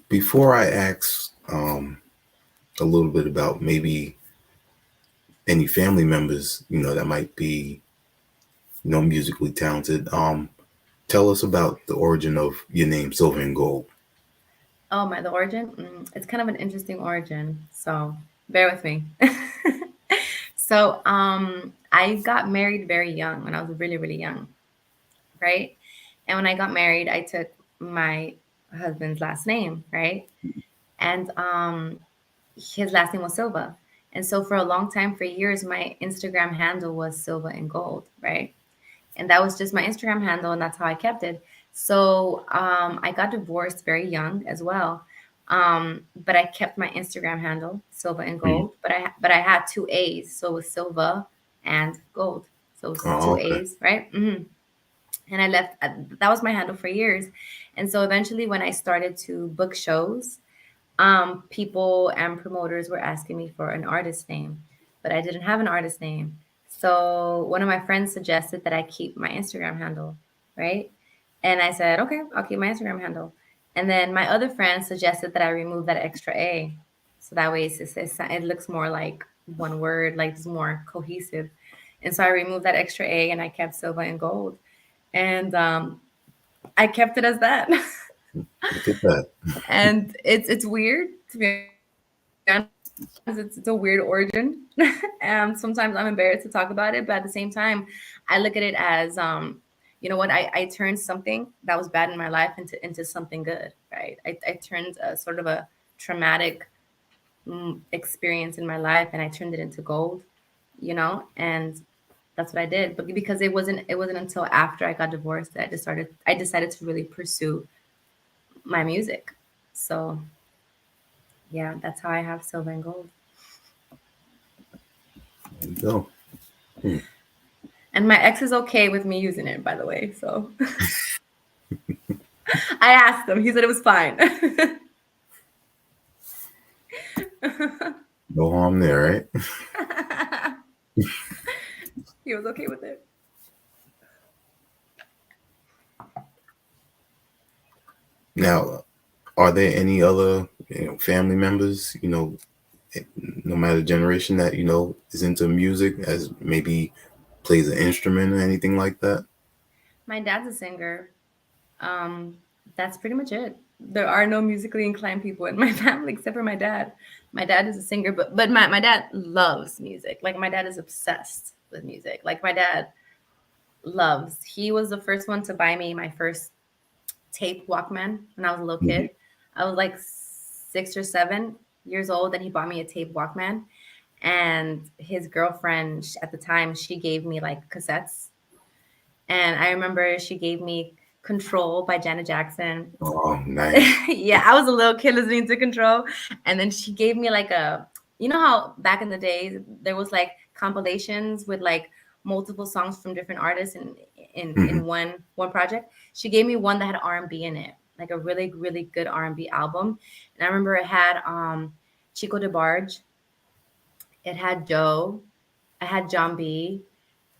Speaker 1: Before I ask a little bit about maybe any family members, that might be, musically talented, tell us about the origin of your name, Silver and Gold.
Speaker 2: Oh my, the origin. It's kind of an interesting origin. So bear with me. So I got married very young when I was really, really young, right? And when I got married, I took my husband's last name, right? And his last name was Silva. And so for a long time, for years, my Instagram handle was Silva and Gold, right? And that was just my Instagram handle, and that's how I kept it. So I got divorced very young as well, but I kept my Instagram handle Silva and
Speaker 1: Mhm.
Speaker 2: Gold. But I had 2 A's, so it was Silva and Gold. So it was
Speaker 1: Oh,
Speaker 2: two
Speaker 1: okay.
Speaker 2: A's, right? And I left. That was my handle for years, and so eventually, when I started to book shows, people and promoters were asking me for an artist name, but I didn't have an artist name. So one of my friends suggested that I keep my Instagram handle, right? And I said, okay, I'll keep my Instagram handle. And then my other friend suggested that I remove that extra A. So that way it looks more like one word, like it's more cohesive. And so I removed that extra A and I kept Silva and Gold. And I kept it as that.
Speaker 1: Look at that.
Speaker 2: And it's weird to be honest. It's a weird origin. Sometimes I'm embarrassed to talk about it, but at the same time, I look at it as you know what, I turned something that was bad in my life into something good, right? I turned a sort of a traumatic experience in my life and I turned it into gold, you know, and that's what I did. But because it wasn't until after I got divorced that I decided to really pursue my music. So yeah, that's how I have Silvandgold.
Speaker 1: There you go.
Speaker 2: And my ex is okay with me using it, by the way. So I asked him. He said it was fine.
Speaker 1: No harm there, right?
Speaker 2: He was okay with it.
Speaker 1: Now, are there any other family members, no matter generation, that is into music, as maybe plays an instrument or anything like that?
Speaker 2: My dad's a singer. Um, that's pretty much it. There are no musically inclined people in my family except for my dad. My dad is a singer, but my dad loves music. Like my dad is obsessed with music. Like my dad loves. He was the first one to buy me my first tape Walkman when I was a little
Speaker 1: Mhm.
Speaker 2: kid. I was like 6 or 7 years old, and he bought me a tape Walkman. And his girlfriend at the time, she gave me like cassettes. And I remember she gave me Control by Janet Jackson.
Speaker 1: Oh, nice.
Speaker 2: Yeah, I was a little kid listening to Control. And then she gave me like you know how back in the days there was like compilations with like multiple songs from different artists in
Speaker 1: Mhm.
Speaker 2: one project. She gave me one that had R&B in it, like a really really good R&B album. And I remember it had Chico DeBarge, it had Joe, I had John B,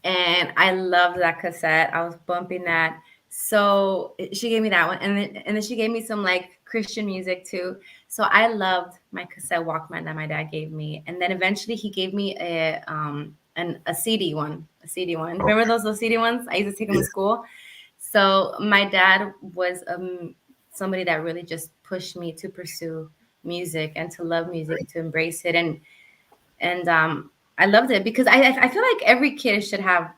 Speaker 2: and I loved that cassette. I was bumping that. So she gave me that one, and then she gave me some like Christian music too. So I loved my cassette Walkman that my dad gave me, and then eventually he gave me a CD one, a CD one.
Speaker 1: Oh,
Speaker 2: Remember those little CD ones? I used to take them
Speaker 1: yeah.
Speaker 2: to school. So my dad was somebody that really just pushed me to pursue music and to love music, to embrace it, and I loved it because I feel like every kid should have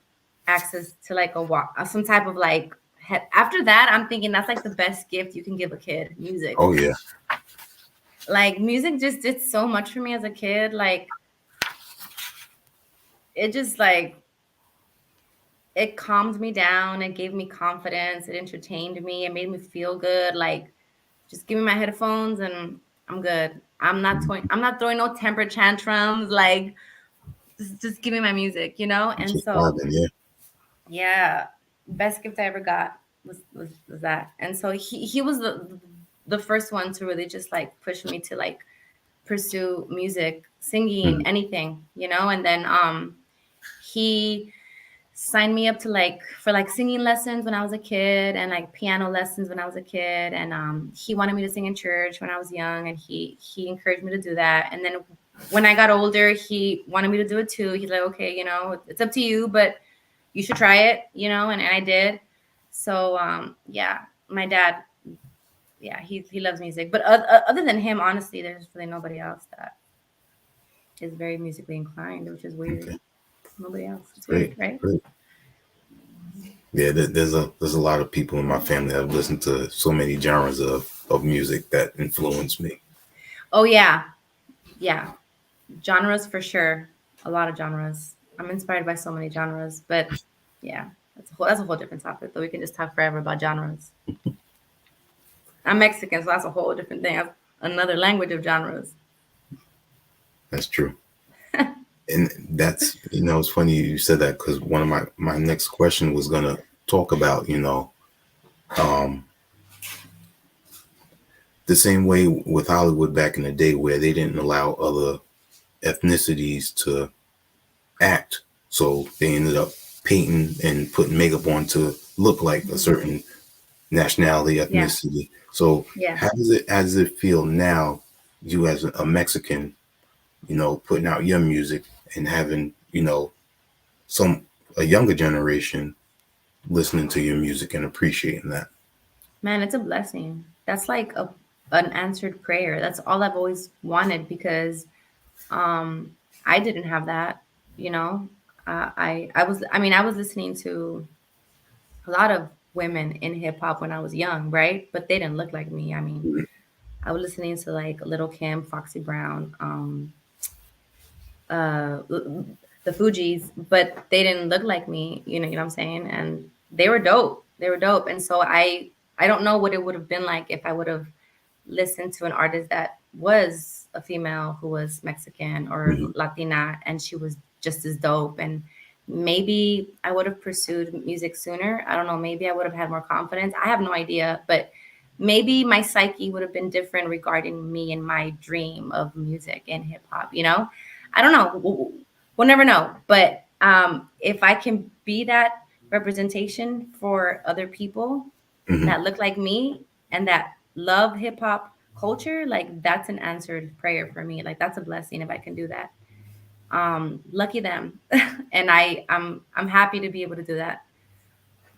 Speaker 2: access to like a walk, some type of like. After that, I'm thinking that's like the best gift you can give a kid. Music,
Speaker 1: Oh, yeah.
Speaker 2: like music, just did so much for me as a kid. Like it just like it calmed me down. It gave me confidence. It entertained me. It made me feel good. Like just give me my headphones and I'm good. I'm not throwing no temper tantrums. Like just give me my music, you know.
Speaker 1: I'm
Speaker 2: And
Speaker 1: just
Speaker 2: so
Speaker 1: vibing, yeah.
Speaker 2: yeah, best gift I ever got was that. And so he was the first one to really just like push me to like pursue music, singing,
Speaker 1: Mhm.
Speaker 2: anything, you know. And then he signed me up to like for like singing lessons when I was a kid, and like piano lessons when I was a kid. And he wanted me to sing in church when I was young, and he encouraged me to do that. And then when I got older, he wanted me to do it too. He's like, okay, you know, it's up to you, but you should try it, you know, and I did. So yeah, my dad, yeah, he loves music. But other than him, honestly, there's really nobody else that is very musically inclined, which is weird.
Speaker 1: Okay.
Speaker 2: Nobody else. It's weird,
Speaker 1: Great.
Speaker 2: right?
Speaker 1: Great. Yeah, there's a lot of people in my family that have listened to so many genres of music that influenced me.
Speaker 2: Oh yeah, yeah. Genres for sure. A lot of genres. I'm inspired by so many genres, but yeah, that's a whole different topic. But we can just talk forever about genres. I'm Mexican, so that's a whole different thing. That's another language of genres.
Speaker 1: That's true. And that's, it's funny you said that, because one of my next question was gonna talk about, um, the same way with Hollywood back in the day, where they didn't allow other ethnicities to act. So they ended up painting and putting makeup on to look like a certain nationality,
Speaker 2: Yeah,
Speaker 1: ethnicity. So
Speaker 2: yeah.
Speaker 1: how does it feel now, you as a Mexican, putting out your music and having, some a younger generation listening to your music and appreciating that?
Speaker 2: Man, it's a blessing. That's like an answered prayer. That's all I've always wanted because um I didn't have that, you know. I was listening to a lot of women in hip hop when I was young, right? But they didn't look like me. I mean, I was listening to like Little Kim, Foxy Brown, uh the Fugees, but they didn't look like me, you know what I'm saying? And they were dope. They were dope. And so I don't know what it would have been like if I would have listened to an artist that was a female who was Mexican or
Speaker 1: Mhm.
Speaker 2: Latina and she was just as dope. And maybe I would have pursued music sooner. I don't know. Maybe I would have had more confidence. I have no idea. But maybe my psyche would have been different regarding me and my dream of music and hip hop, you know? I don't know. We'll never know. But if I can be that representation for other people
Speaker 1: Mhm.
Speaker 2: that look like me and that love hip hop culture, like that's an answered prayer for me. Like that's a blessing if I can do that. Lucky them. And I'm happy to be able to do that.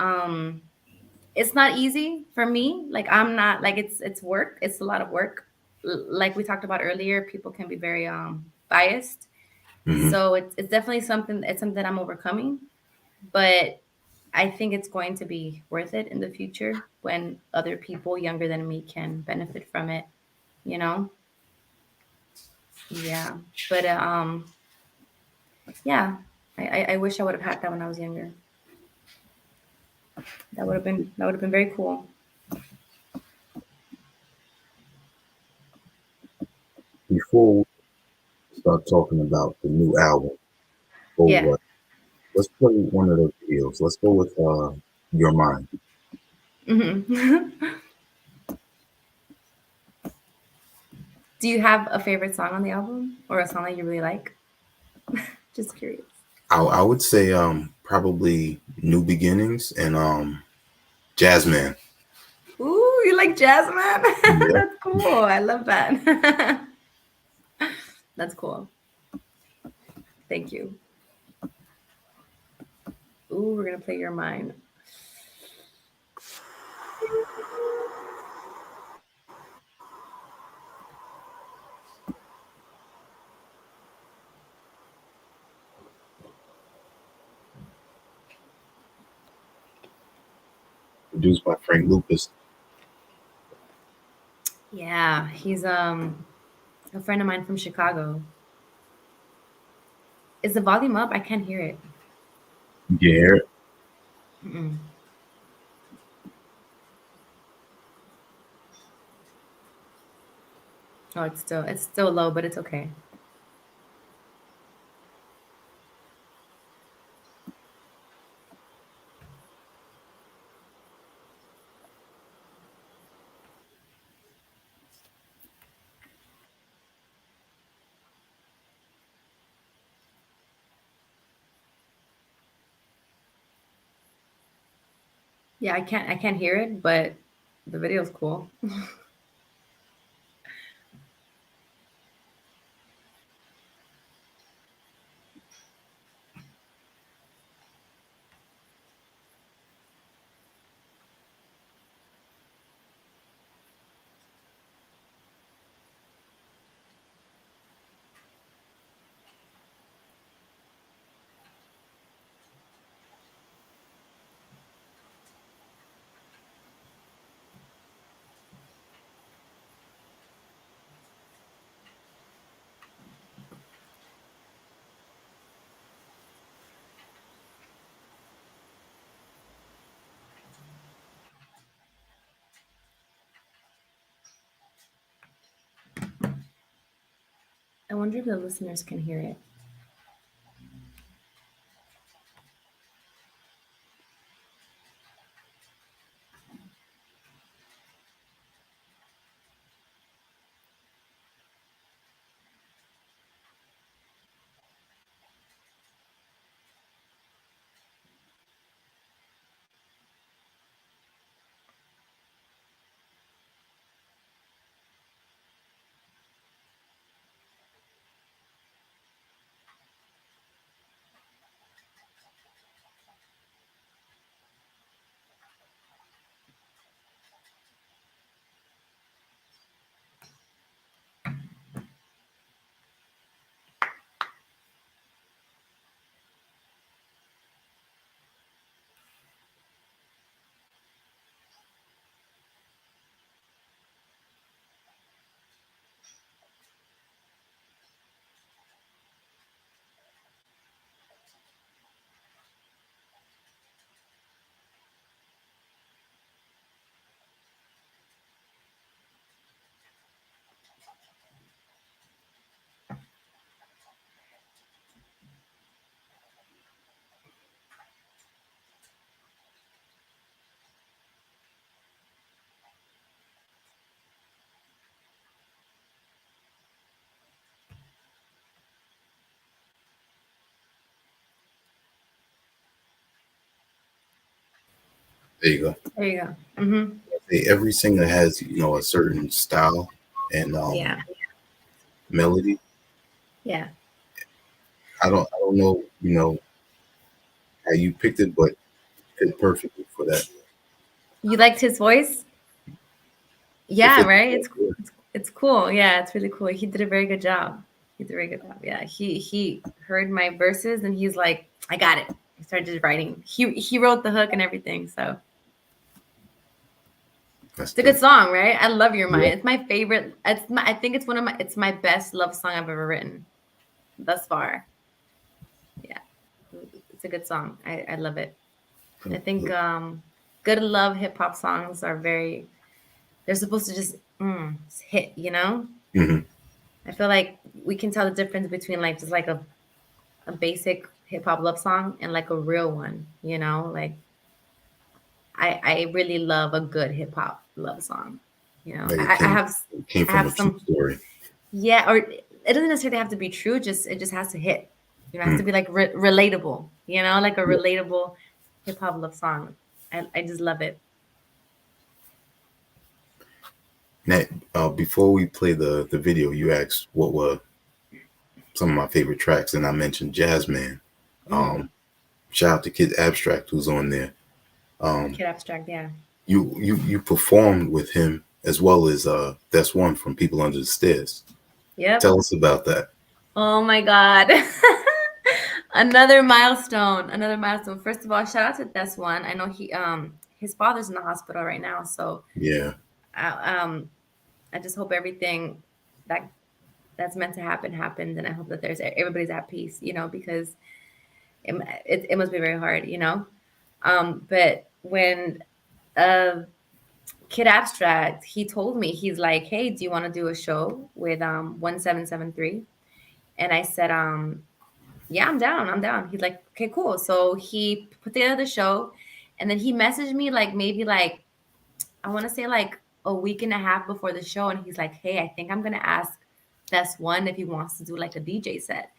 Speaker 2: Um it's not easy for me. Like I'm not like it's work. It's a lot of work. Like we talked about earlier, people can be very biased.
Speaker 1: Mhm.
Speaker 2: So it's definitely something that I'm overcoming, but I think it's going to be worth it in the future when other people younger than me can benefit from it, you know? Yeah. But yeah, I wish I would have had that when I was younger. That would have been very cool.
Speaker 1: Before we start talking about the new album, or
Speaker 2: Yeah.
Speaker 1: what? Let's play one of those videos. Let's go with Your Mind.
Speaker 2: Hmm. Do you have a favorite song on the album or a song that you really like? Just curious.
Speaker 1: I would say probably New Beginnings and Jazzman.
Speaker 2: Ooh, you like jazz, man?
Speaker 1: Yeah.
Speaker 2: That's cool. I love that. That's cool. Thank you. Ooh, we're gonna play your mind.
Speaker 1: Produced by Frank Lucas.
Speaker 2: Yeah, he's a friend of mine from Chicago. Is the volume up? I can't hear it.
Speaker 1: You can hear it.
Speaker 2: Mm-mm. Oh, it's still low, but it's okay. Yeah, I can't hear it, but the video's cool. I wonder if the listeners can hear it.
Speaker 1: There you go.
Speaker 2: There you go. Mm-hmm.
Speaker 1: Every singer has, a certain style and
Speaker 2: Yeah.
Speaker 1: melody.
Speaker 2: Yeah.
Speaker 1: I don't know, how you picked it, but it fit perfectly for that.
Speaker 2: You liked his voice?
Speaker 1: It
Speaker 2: Yeah,
Speaker 1: fit.
Speaker 2: right. It's cool. Yeah, it's really cool. He did a very good job. He did a very good job. Yeah, he heard my verses and he's like, I got it. He started writing. He wrote the hook and everything. So
Speaker 1: That's
Speaker 2: it's a good
Speaker 1: dope.
Speaker 2: song, right? I love Your
Speaker 1: Yeah.
Speaker 2: Mind. It's my favorite. I think it's my best love song I've ever written thus far. Yeah, it's a good song. I love it. I think good love hip hop songs are very. They're supposed to just hit.
Speaker 1: Hmm.
Speaker 2: I feel like we can tell the difference between like just like a basic hip hop love song and like a real one. Like I really love a good hip hop love song.
Speaker 1: Like
Speaker 2: I have
Speaker 1: it came
Speaker 2: I
Speaker 1: from
Speaker 2: have
Speaker 1: a true
Speaker 2: some.
Speaker 1: story.
Speaker 2: Yeah, or it doesn't necessarily have to be true. Just it just has to hit. It has to
Speaker 1: Mm.
Speaker 2: be like relatable. Like a
Speaker 1: Yeah.
Speaker 2: relatable hip hop love song. I just love it.
Speaker 1: Now, before we play the video, you asked what were some of my favorite tracks, and I mentioned Jazz Man.
Speaker 2: Mm.
Speaker 1: Shout out to Kid Abstract who's on there. Um,
Speaker 2: Kid Abstract, yeah.
Speaker 1: you performed with him as well as That's One from People Under the Stairs.
Speaker 2: Yep.
Speaker 1: Tell us about that.
Speaker 2: Oh my God. Another milestone. Another milestone. First of all, shout out to Des One. I know his father's in the hospital right now, so
Speaker 1: Yeah,
Speaker 2: I, I just hope everything that that's meant to happen happens, and I hope that there's everybody's at peace, because it must be very hard, But when uh Kid Abstract, he told me, he's like, hey, do you want to do a show with 1773? And I said, yeah, I'm down. He's like, okay, cool. So he put together the show, and then he messaged me like maybe like I want to say like a week and a half before the show, and he's like, hey, I think I'm gonna ask Best One if he wants to do like a DJ set.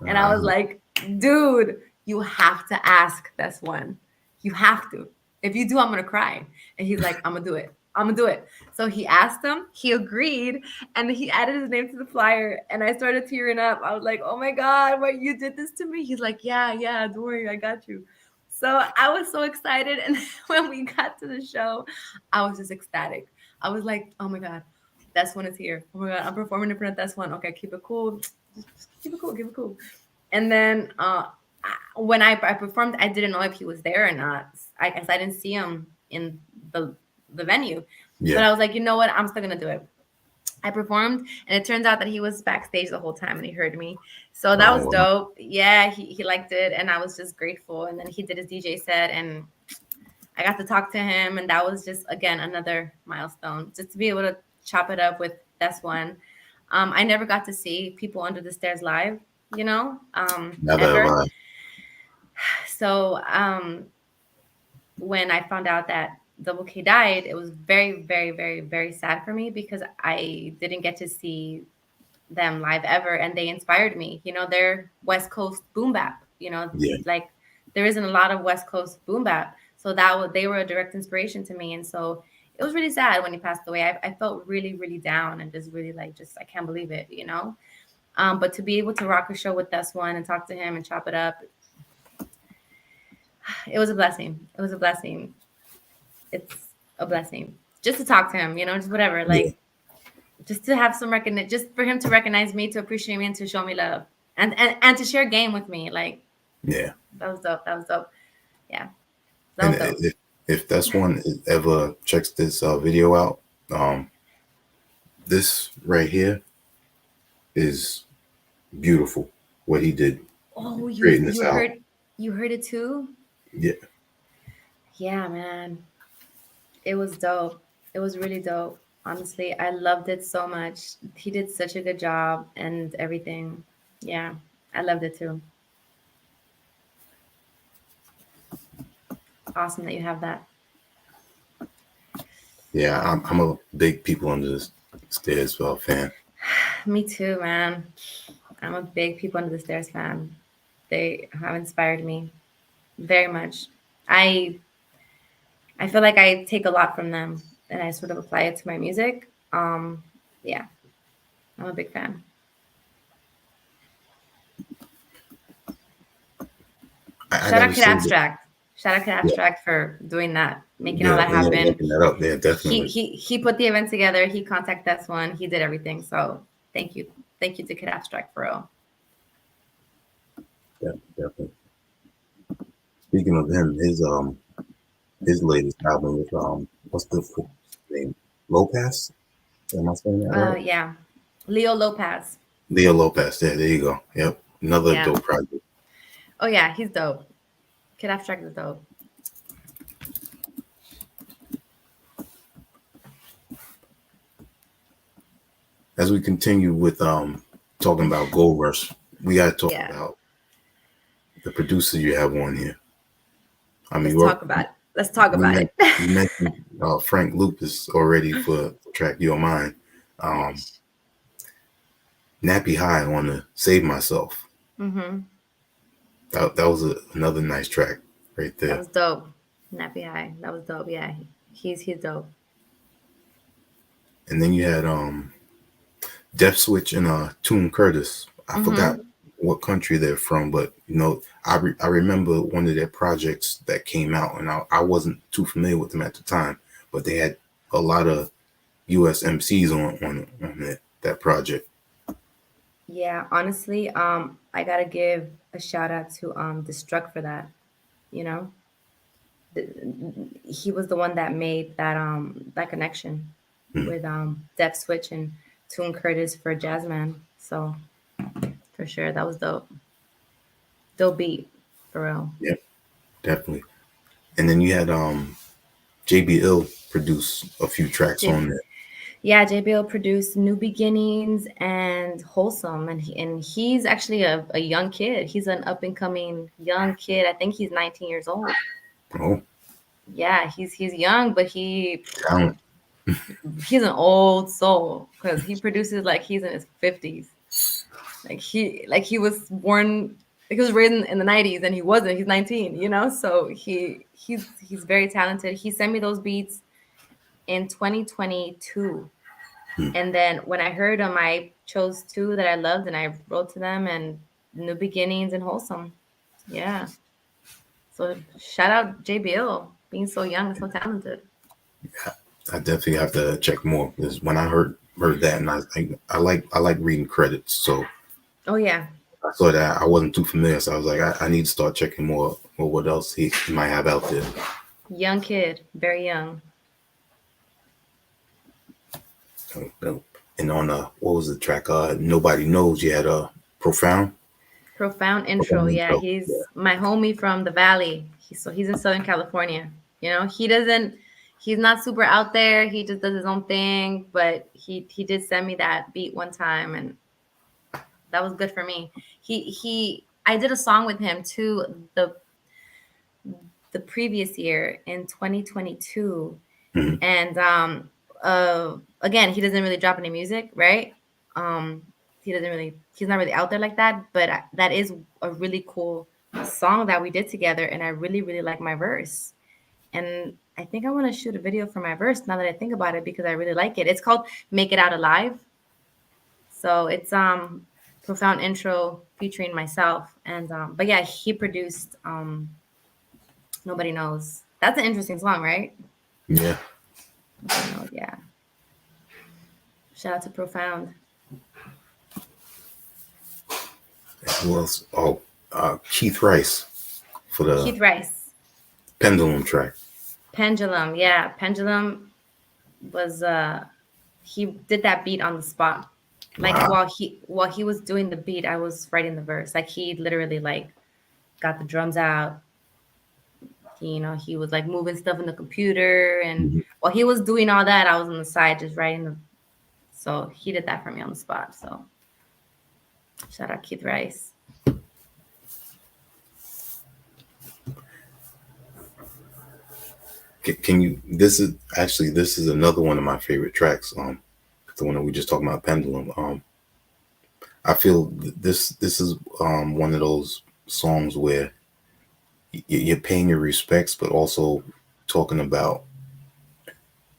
Speaker 2: And I was
Speaker 1: uh,
Speaker 2: like, dude, you have to ask Best One. You have to. If you do, I'm gonna cry. And he's like, I'm gonna do it. I'm gonna do it. So he asked him, he agreed, and he added his name to the flyer. And I started tearing up. I was like, oh my God, what, you did this to me? He's like, yeah, don't worry, I got you. So I was so excited. And when we got to the show, I was just ecstatic. I was like, oh my God, That's One is here. Oh my God, I'm performing in front of That's One. Okay, keep it cool. Just keep it cool, keep it cool. And then when I performed, I didn't know if he was there or not. I guess I didn't see him in the venue. But
Speaker 1: yeah.
Speaker 2: I was like, you know what? I'm still gonna do it. I performed, and it turns out that he was backstage the whole time and he heard me. So that
Speaker 1: Oh,
Speaker 2: was
Speaker 1: wow.
Speaker 2: dope. Yeah, he liked it, and I was just grateful. And then he did his DJ set, and I got to talk to him, and that was just again another milestone. Just to be able to chop it up with That's One. I never got to see People Under the Stairs live,
Speaker 1: Neither have
Speaker 2: ever.
Speaker 1: I.
Speaker 2: So when I found out that Double K died, it was very, very, very, very sad for me because I didn't get to see them live ever, and they inspired me. They're West Coast boom bap.
Speaker 1: Yeah,
Speaker 2: Like there isn't a lot of West Coast boom bap, so they were a direct inspiration to me, and so it was really sad when he passed away. I felt really, really down and just really like just I can't believe it. But to be able to rock a show with That's One and talk to him and chop it up, it was a blessing. It was a blessing. It's a blessing just to talk to him. Just whatever,
Speaker 1: yeah,
Speaker 2: like just to have some recognition, just for him to recognize me, to appreciate me, and to show me love, and to share game with me. Like
Speaker 1: yeah.
Speaker 2: that was dope. That was dope. Yeah, that
Speaker 1: And
Speaker 2: was dope.
Speaker 1: if That's One ever checks this video out, um, this right here is beautiful. What he did
Speaker 2: Oh, you
Speaker 1: creating this
Speaker 2: you
Speaker 1: album.
Speaker 2: heard you heard it too?
Speaker 1: Yeah,
Speaker 2: Yeah, man. It was dope. It was really dope. Honestly, I loved it so much. He did such a good job and everything. Yeah, I loved it too. Awesome that you have that.
Speaker 1: yeah. I'm a big People Under the Stairs fan.
Speaker 2: Me too, man. I'm a big People Under the Stairs fan. They have inspired me very much. I I feel like I take a lot from them and I sort of apply it to my music. Yeah, I'm a big fan.
Speaker 1: I
Speaker 2: Shout out
Speaker 1: gotta
Speaker 2: Kid
Speaker 1: say that.
Speaker 2: Abstract. Shout out Kid
Speaker 1: Yeah,
Speaker 2: Abstract for doing that, making all
Speaker 1: yeah,
Speaker 2: that
Speaker 1: yeah,
Speaker 2: happen.
Speaker 1: making that up. Yeah,
Speaker 2: He
Speaker 1: definitely.
Speaker 2: he he put the event together. He contacted us one. He did everything. So thank you to Kid Abstract for real.
Speaker 1: Yeah, definitely. Speaking of him, his latest album with what's the full name? Lopez? Am I saying that right?
Speaker 2: Yeah, Leo Lopez.
Speaker 1: Leo Lopez. Yeah, there you go. Yep, another
Speaker 2: Yeah.
Speaker 1: dope project.
Speaker 2: Oh yeah, he's dope. Kid Abstract is dope.
Speaker 1: As we continue with talking about Gold Rush, we gotta talk
Speaker 2: Yeah,
Speaker 1: about the producer you have on here. I mean,
Speaker 2: let's talk about it. Let's talk
Speaker 1: we
Speaker 2: about
Speaker 1: men-
Speaker 2: it.
Speaker 1: you mentioned Frank Lucas already for the track Your Mind. Um,
Speaker 2: Yes.
Speaker 1: Nappy High on the Save Myself.
Speaker 2: Mm-hmm.
Speaker 1: That was another nice track right
Speaker 2: That
Speaker 1: there.
Speaker 2: was dope. Nappy High. That was dope. Yeah, he's dope.
Speaker 1: And then you had Def Switch and Tune Curtis. I forgot
Speaker 2: Mm-hmm.
Speaker 1: what country they're from, but I remember one of their projects that came out, and I wasn't too familiar with them at the time, but they had a lot of U.S. MCs on that project.
Speaker 2: Yeah, honestly, I gotta give a shout out to Destruct for that. You know, he was the one that made that connection
Speaker 1: Hmm.
Speaker 2: with Def Switch and Tune Curtis for Jazzman. So for sure, that was dope. Dope beat for real.
Speaker 1: Yeah, definitely. And then you had JBL produce a few tracks
Speaker 2: J-
Speaker 1: on there.
Speaker 2: yeah, JBL produced New Beginnings and Wholesome, and he's actually a young kid. He's an up and coming young kid. I think he's 19 years old.
Speaker 1: Oh,
Speaker 2: Yeah, he's young, but
Speaker 1: talent.
Speaker 2: he's an old soul because he produces like he's in his 50s. Like he was born, he was raised in the 90s and he wasn't. He's 19, you know? So he's very talented. He sent me those beats in 2022.
Speaker 1: Hmm.
Speaker 2: And then when I heard them, I chose two that I loved and I wrote to them, and New Beginnings and Wholesome. Yeah. So shout out JBL being so young and so talented.
Speaker 1: I definitely have to check more because when I heard that, and I like reading credits, so
Speaker 2: Oh yeah.
Speaker 1: I saw that I wasn't too familiar, so I was like, I need to start checking more what else he might have out there.
Speaker 2: Young kid, very young.
Speaker 1: And on what was the track? Nobody Knows. You had a profound.
Speaker 2: Profound intro.
Speaker 1: Profound
Speaker 2: Yeah,
Speaker 1: intro.
Speaker 2: he's
Speaker 1: Yeah.
Speaker 2: my homie from the Valley. He's in Southern California. You know, he's not super out there. He just does his own thing. But he did send me that beat one time, and that was good for me. I did a song with him too the previous year in 2022,
Speaker 1: Mhm.
Speaker 2: and again, he doesn't really drop any music, right? um he's not really out there like that, but that is a really cool song that we did together, and I really really like my verse, and I think I want to shoot a video for my verse now that I think about it, because I really like it. It's called Make It Out Alive. So it's profound intro featuring myself, and but yeah, he produced Nobody Knows. That's an interesting song, right?
Speaker 1: Yeah.
Speaker 2: Nobody Knows, yeah. Shout out to Profound.
Speaker 1: Who else? Oh, Keith Rice for the
Speaker 2: Keith Rice.
Speaker 1: Pendulum track.
Speaker 2: Pendulum, yeah. Pendulum was he did that beat on the spot. Like
Speaker 1: Wow.
Speaker 2: while he was doing the beat, I was writing the verse. Like he literally like got the drums out. He was like moving stuff in the computer, and
Speaker 1: Mhm.
Speaker 2: while he was doing all that, I was on the side just writing the. So he did that for me on the spot. So shout out Keith Rice.
Speaker 1: Can you? This is another one of my favorite tracks. The one that we just talking about, Pendulum. I feel this is one of those songs where you're paying your respects, but also talking about,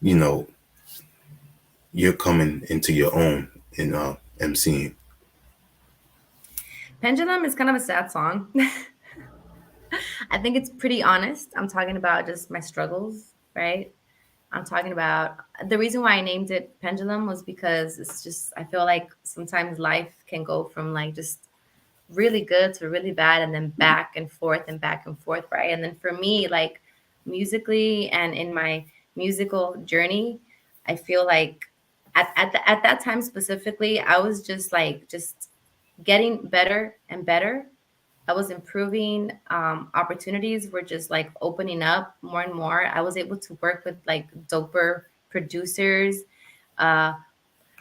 Speaker 1: you know, you're coming into your own in MCing.
Speaker 2: Pendulum is kind of a sad song. I think it's pretty honest. I'm talking about just my struggles, right? I'm talking about the reason why I named it Pendulum was because it's just, I feel like sometimes life can go from like just really good to really bad and then back and forth and back and forth, right? And then for me, like musically and in my musical journey, I feel like at that time specifically, I was just like just getting better and better. I was improving. Opportunities were just like opening up more and more. I was able to work with like doper producers. Uh,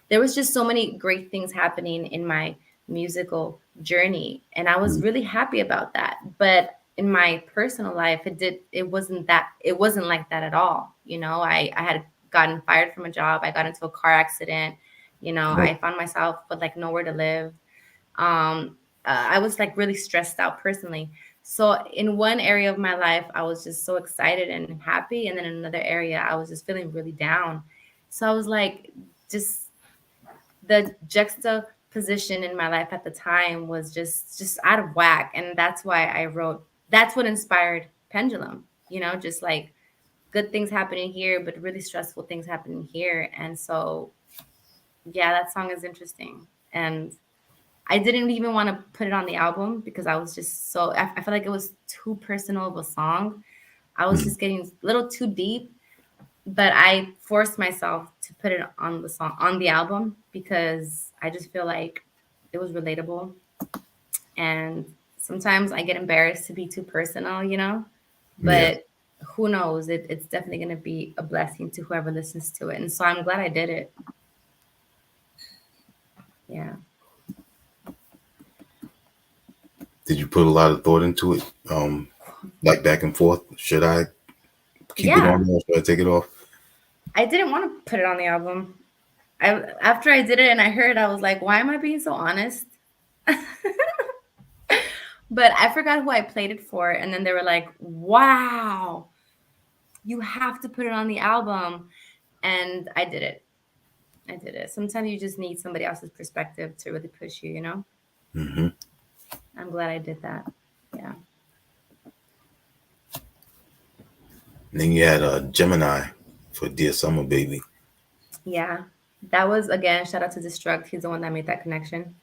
Speaker 2: there was just so many great things happening in my musical journey, and I was really happy about that. But in my personal life, it wasn't like that at all. I had gotten fired from a job. I got into a car accident.
Speaker 1: Right.
Speaker 2: I found myself with like nowhere to live. I was like really stressed out personally. So in one area of my life, I was just so excited and happy, and then in another area, I was just feeling really down. So I was like, just the juxtaposition in my life at the time was just out of whack, and that's why I wrote. That's what inspired Pendulum. Just like good things happening here, but really stressful things happening here, and so yeah, that song is interesting. And I didn't even want to put it on the album because I was just I felt like it was too personal of a song. I was
Speaker 1: Mhm.
Speaker 2: just getting a little too deep, but I forced myself to put it on the album because I just feel like it was relatable. And sometimes I get embarrassed to be too personal.
Speaker 1: Yeah.
Speaker 2: But who knows? It's definitely going to be a blessing to whoever listens to it. And so I'm glad I did it. Yeah.
Speaker 1: Did you put a lot of thought into it? Like back and forth. Should I keep it
Speaker 2: Yeah.
Speaker 1: on there? Should I take it off?
Speaker 2: I didn't want to put it on the album. After I did it and I heard, I was like, why am I being so honest? But I forgot who I played it for. And then they were like, wow, you have to put it on the album. And I did it. I did it. Sometimes you just need somebody else's perspective to really push you.
Speaker 1: Hmm.
Speaker 2: I'm glad I did that. Yeah.
Speaker 1: And then you had Gemini for Dear Summer Baby.
Speaker 2: Yeah. That was, again, shout out to Destruct. He's the one that made that connection.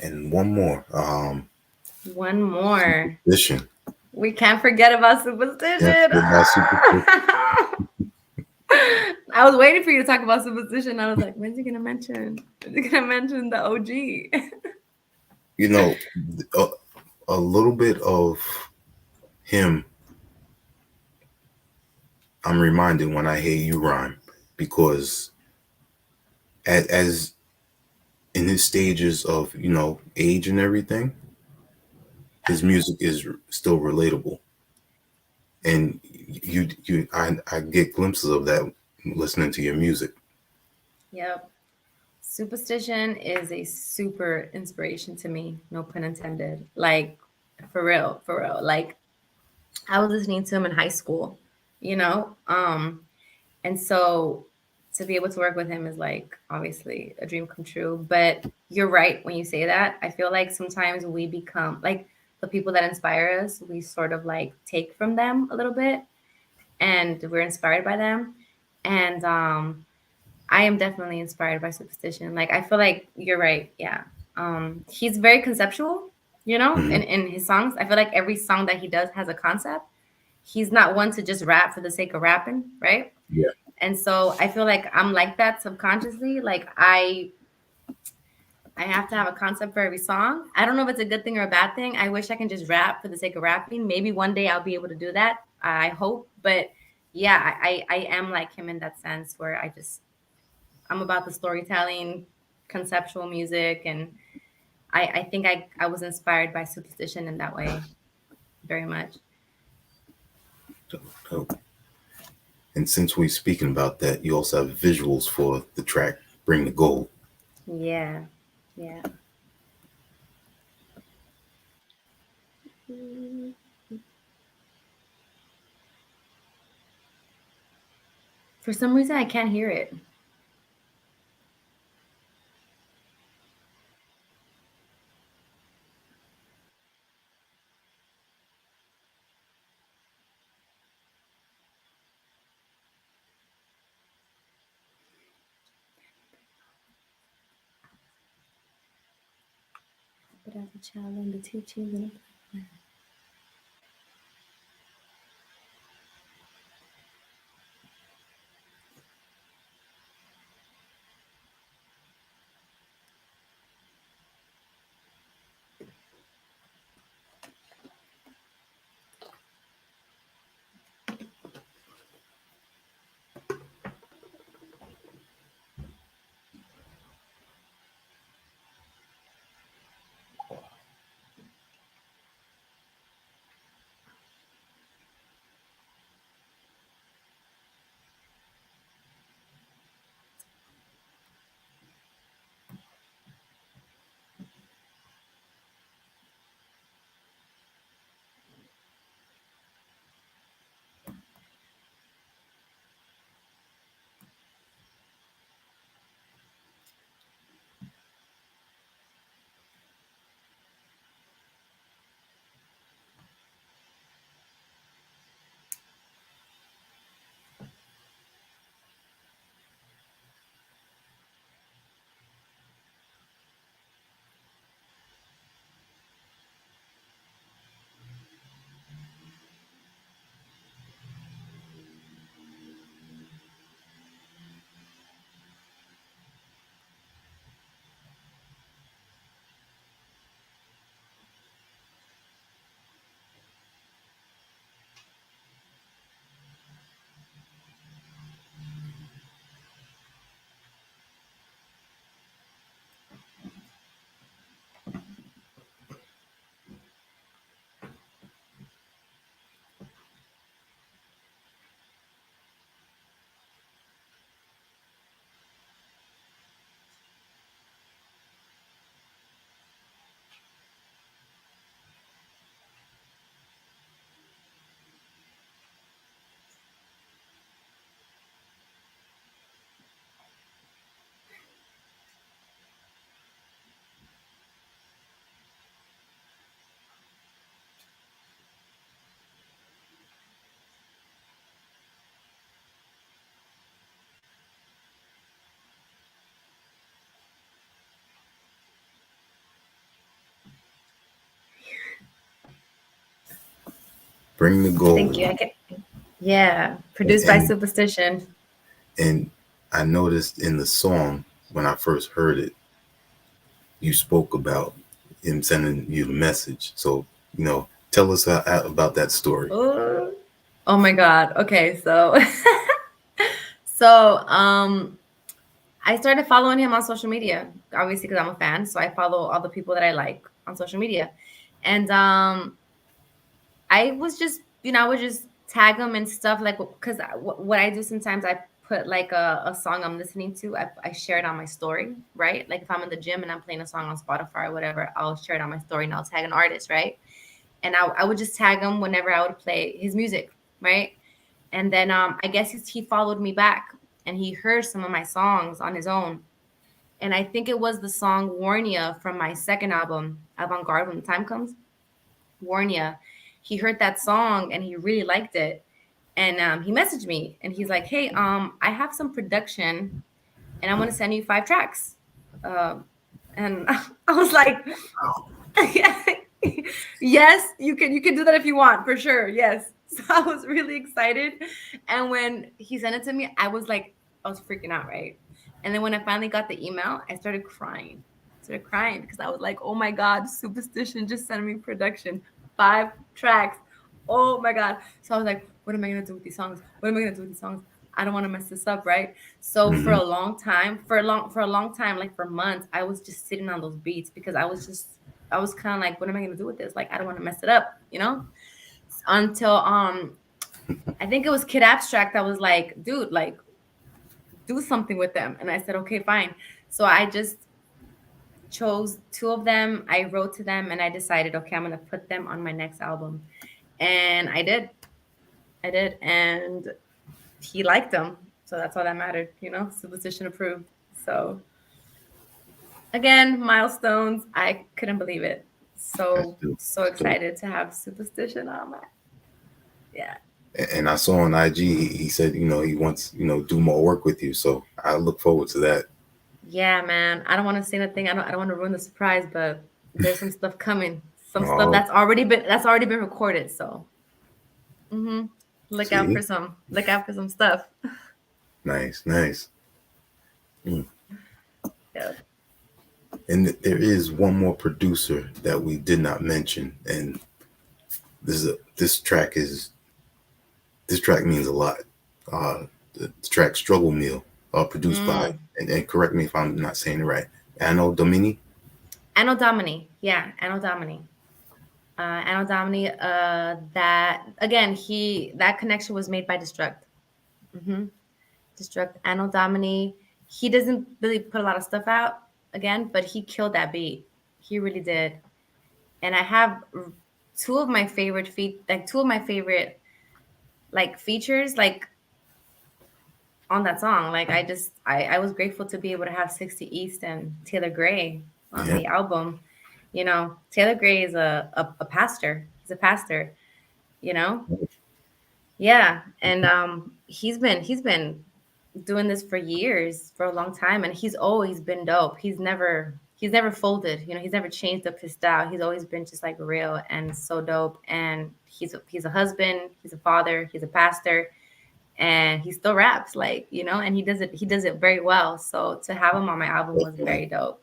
Speaker 1: And one more.
Speaker 2: One more.
Speaker 1: Superstition.
Speaker 2: We can't forget about
Speaker 1: Yeah,
Speaker 2: Superstition.
Speaker 1: about Superstition.
Speaker 2: I was waiting for you to talk about Superstition. I was like, when's he gonna mention? When's he gonna mention the OG?
Speaker 1: You know, a, a little bit of him, I'm reminded when I hear you rhyme, because as in his stages of, age and everything, his music is still relatable. And I get glimpses of that listening to your music.
Speaker 2: Yep. Superstition is a super inspiration to me. No pun intended. Like, for real, for real. Like, I was listening to him in high school, you know? And so to be able to work with him is like obviously a dream come true. But you're right when you say that. I feel like sometimes we become like the people that inspire us, we sort of like take from them a little bit and we're inspired by them. And I am definitely inspired by Superstition. Like I feel like you're right. Yeah. He's very conceptual,
Speaker 1: Hmm.
Speaker 2: in his songs. I feel like every song that he does has a concept. He's not one to just rap for the sake of rapping, right?
Speaker 1: Yeah.
Speaker 2: And so I feel like I'm like that subconsciously. Like I have to have a concept for every song. I don't know if it's a good thing or a bad thing. I wish I can just rap for the sake of rapping. Maybe one day I'll be able to do that. I hope. But yeah, I am like him in that sense where I'm about the storytelling, conceptual music, and I think I was inspired by Superstition in that way very much.
Speaker 1: So, and since we're speaking about that, you also have visuals for the track Bring the Gold.
Speaker 2: Yeah. Yeah. For some reason, I can't hear it. But as a child, learned the teachings and
Speaker 1: Bring the
Speaker 2: thank
Speaker 1: gold.
Speaker 2: you. I can, yeah, produced by
Speaker 1: And
Speaker 2: Superstition.
Speaker 1: and I noticed in the song when I first heard it, you spoke about him sending you the message. So tell us about that story.
Speaker 2: Oh, oh my God. Okay, so so I started following him on social media, obviously because I'm a fan. So I follow all the people that I like on social media, and I was just, I would just tag them and stuff like because what I do sometimes I put like a song I'm listening to. I share it on my story, right? Like if I'm in the gym and I'm playing a song on Spotify or whatever, I'll share it on my story and I'll tag an artist, right? And I would just tag him whenever I would play his music, right? And then I guess he followed me back and he heard some of my songs on his own. And I think it was the song Warnia from my second album, Avant Garde When the Time Comes. Warnia. He heard that song and he really liked it. And he messaged me and he's like, "Hey, I have some production and I'm gonna send you 5 tracks." Um, and I was like, "Yes, you can do that if you want, for sure. Yes." So I was really excited. And when he sent it to me, I was freaking out, right? And then when I finally got the email, I started crying. Started crying because I was like, "Oh my God, Superstition just sent me production, 5 tracks. Oh my God." So I was like, "What am I gonna do with these songs? What am I gonna do with these songs? I don't want to mess this up, right?" So for
Speaker 1: Hmm.
Speaker 2: a long time, for a long time, like for months, I was just sitting on those beats because I was kind of like, "What am I gonna do with this? Like, I don't want to mess it up, you know?" Until I think it was Kid Abstract that was like, "Dude, like, do something with them," and I said, "Okay, fine." So I just chose two of them. I wrote to them and I decided, okay, I'm gonna put them on my next album, and I did. I did, and he liked them, so that's all that mattered. Superstition approved. So again, milestones. I couldn't believe it.
Speaker 1: That's
Speaker 2: So
Speaker 1: dope.
Speaker 2: so
Speaker 1: That's dope.
Speaker 2: excited to have Superstition on my. Yeah.
Speaker 1: And I saw on IG, he said, he wants, do more work with you. So I look forward to that.
Speaker 2: Yeah, man. I don't want to say nothing. I don't want to ruin the surprise, but there's some stuff coming. Some stuff
Speaker 1: Oh,
Speaker 2: that's already been recorded. So hmm
Speaker 1: see,
Speaker 2: look out for some stuff.
Speaker 1: nice, nice. Mm.
Speaker 2: Yeah.
Speaker 1: And there is one more producer that we did not mention, and this track means a lot. The track "Struggle Meal," produced by,
Speaker 2: Mm.
Speaker 1: and correct me if I'm not saying it right, Anno Domini.
Speaker 2: Anno Domini. Yeah, Anno Domini. Anno Domini. That again, that connection was made by Destruct. hmm Destruct Anno Domini. He doesn't really put a lot of stuff out again, but he killed that beat. He really did. And I have two of my favorite like features like on that song. Like I was grateful to be able to have 60 East and Taylor Gray on
Speaker 1: Yeah,
Speaker 2: the album. Taylor Gray is a pastor. He's a pastor, you know? Yeah. And he's been doing this for years, for a long time, and he's always been dope. He's never folded, he's never changed up his style. He's always been just like real and so dope. And he's a husband, he's a father, he's a pastor, and he still raps, like, and he does it very well. So to have him on my album was
Speaker 1: definitely.
Speaker 2: very dope.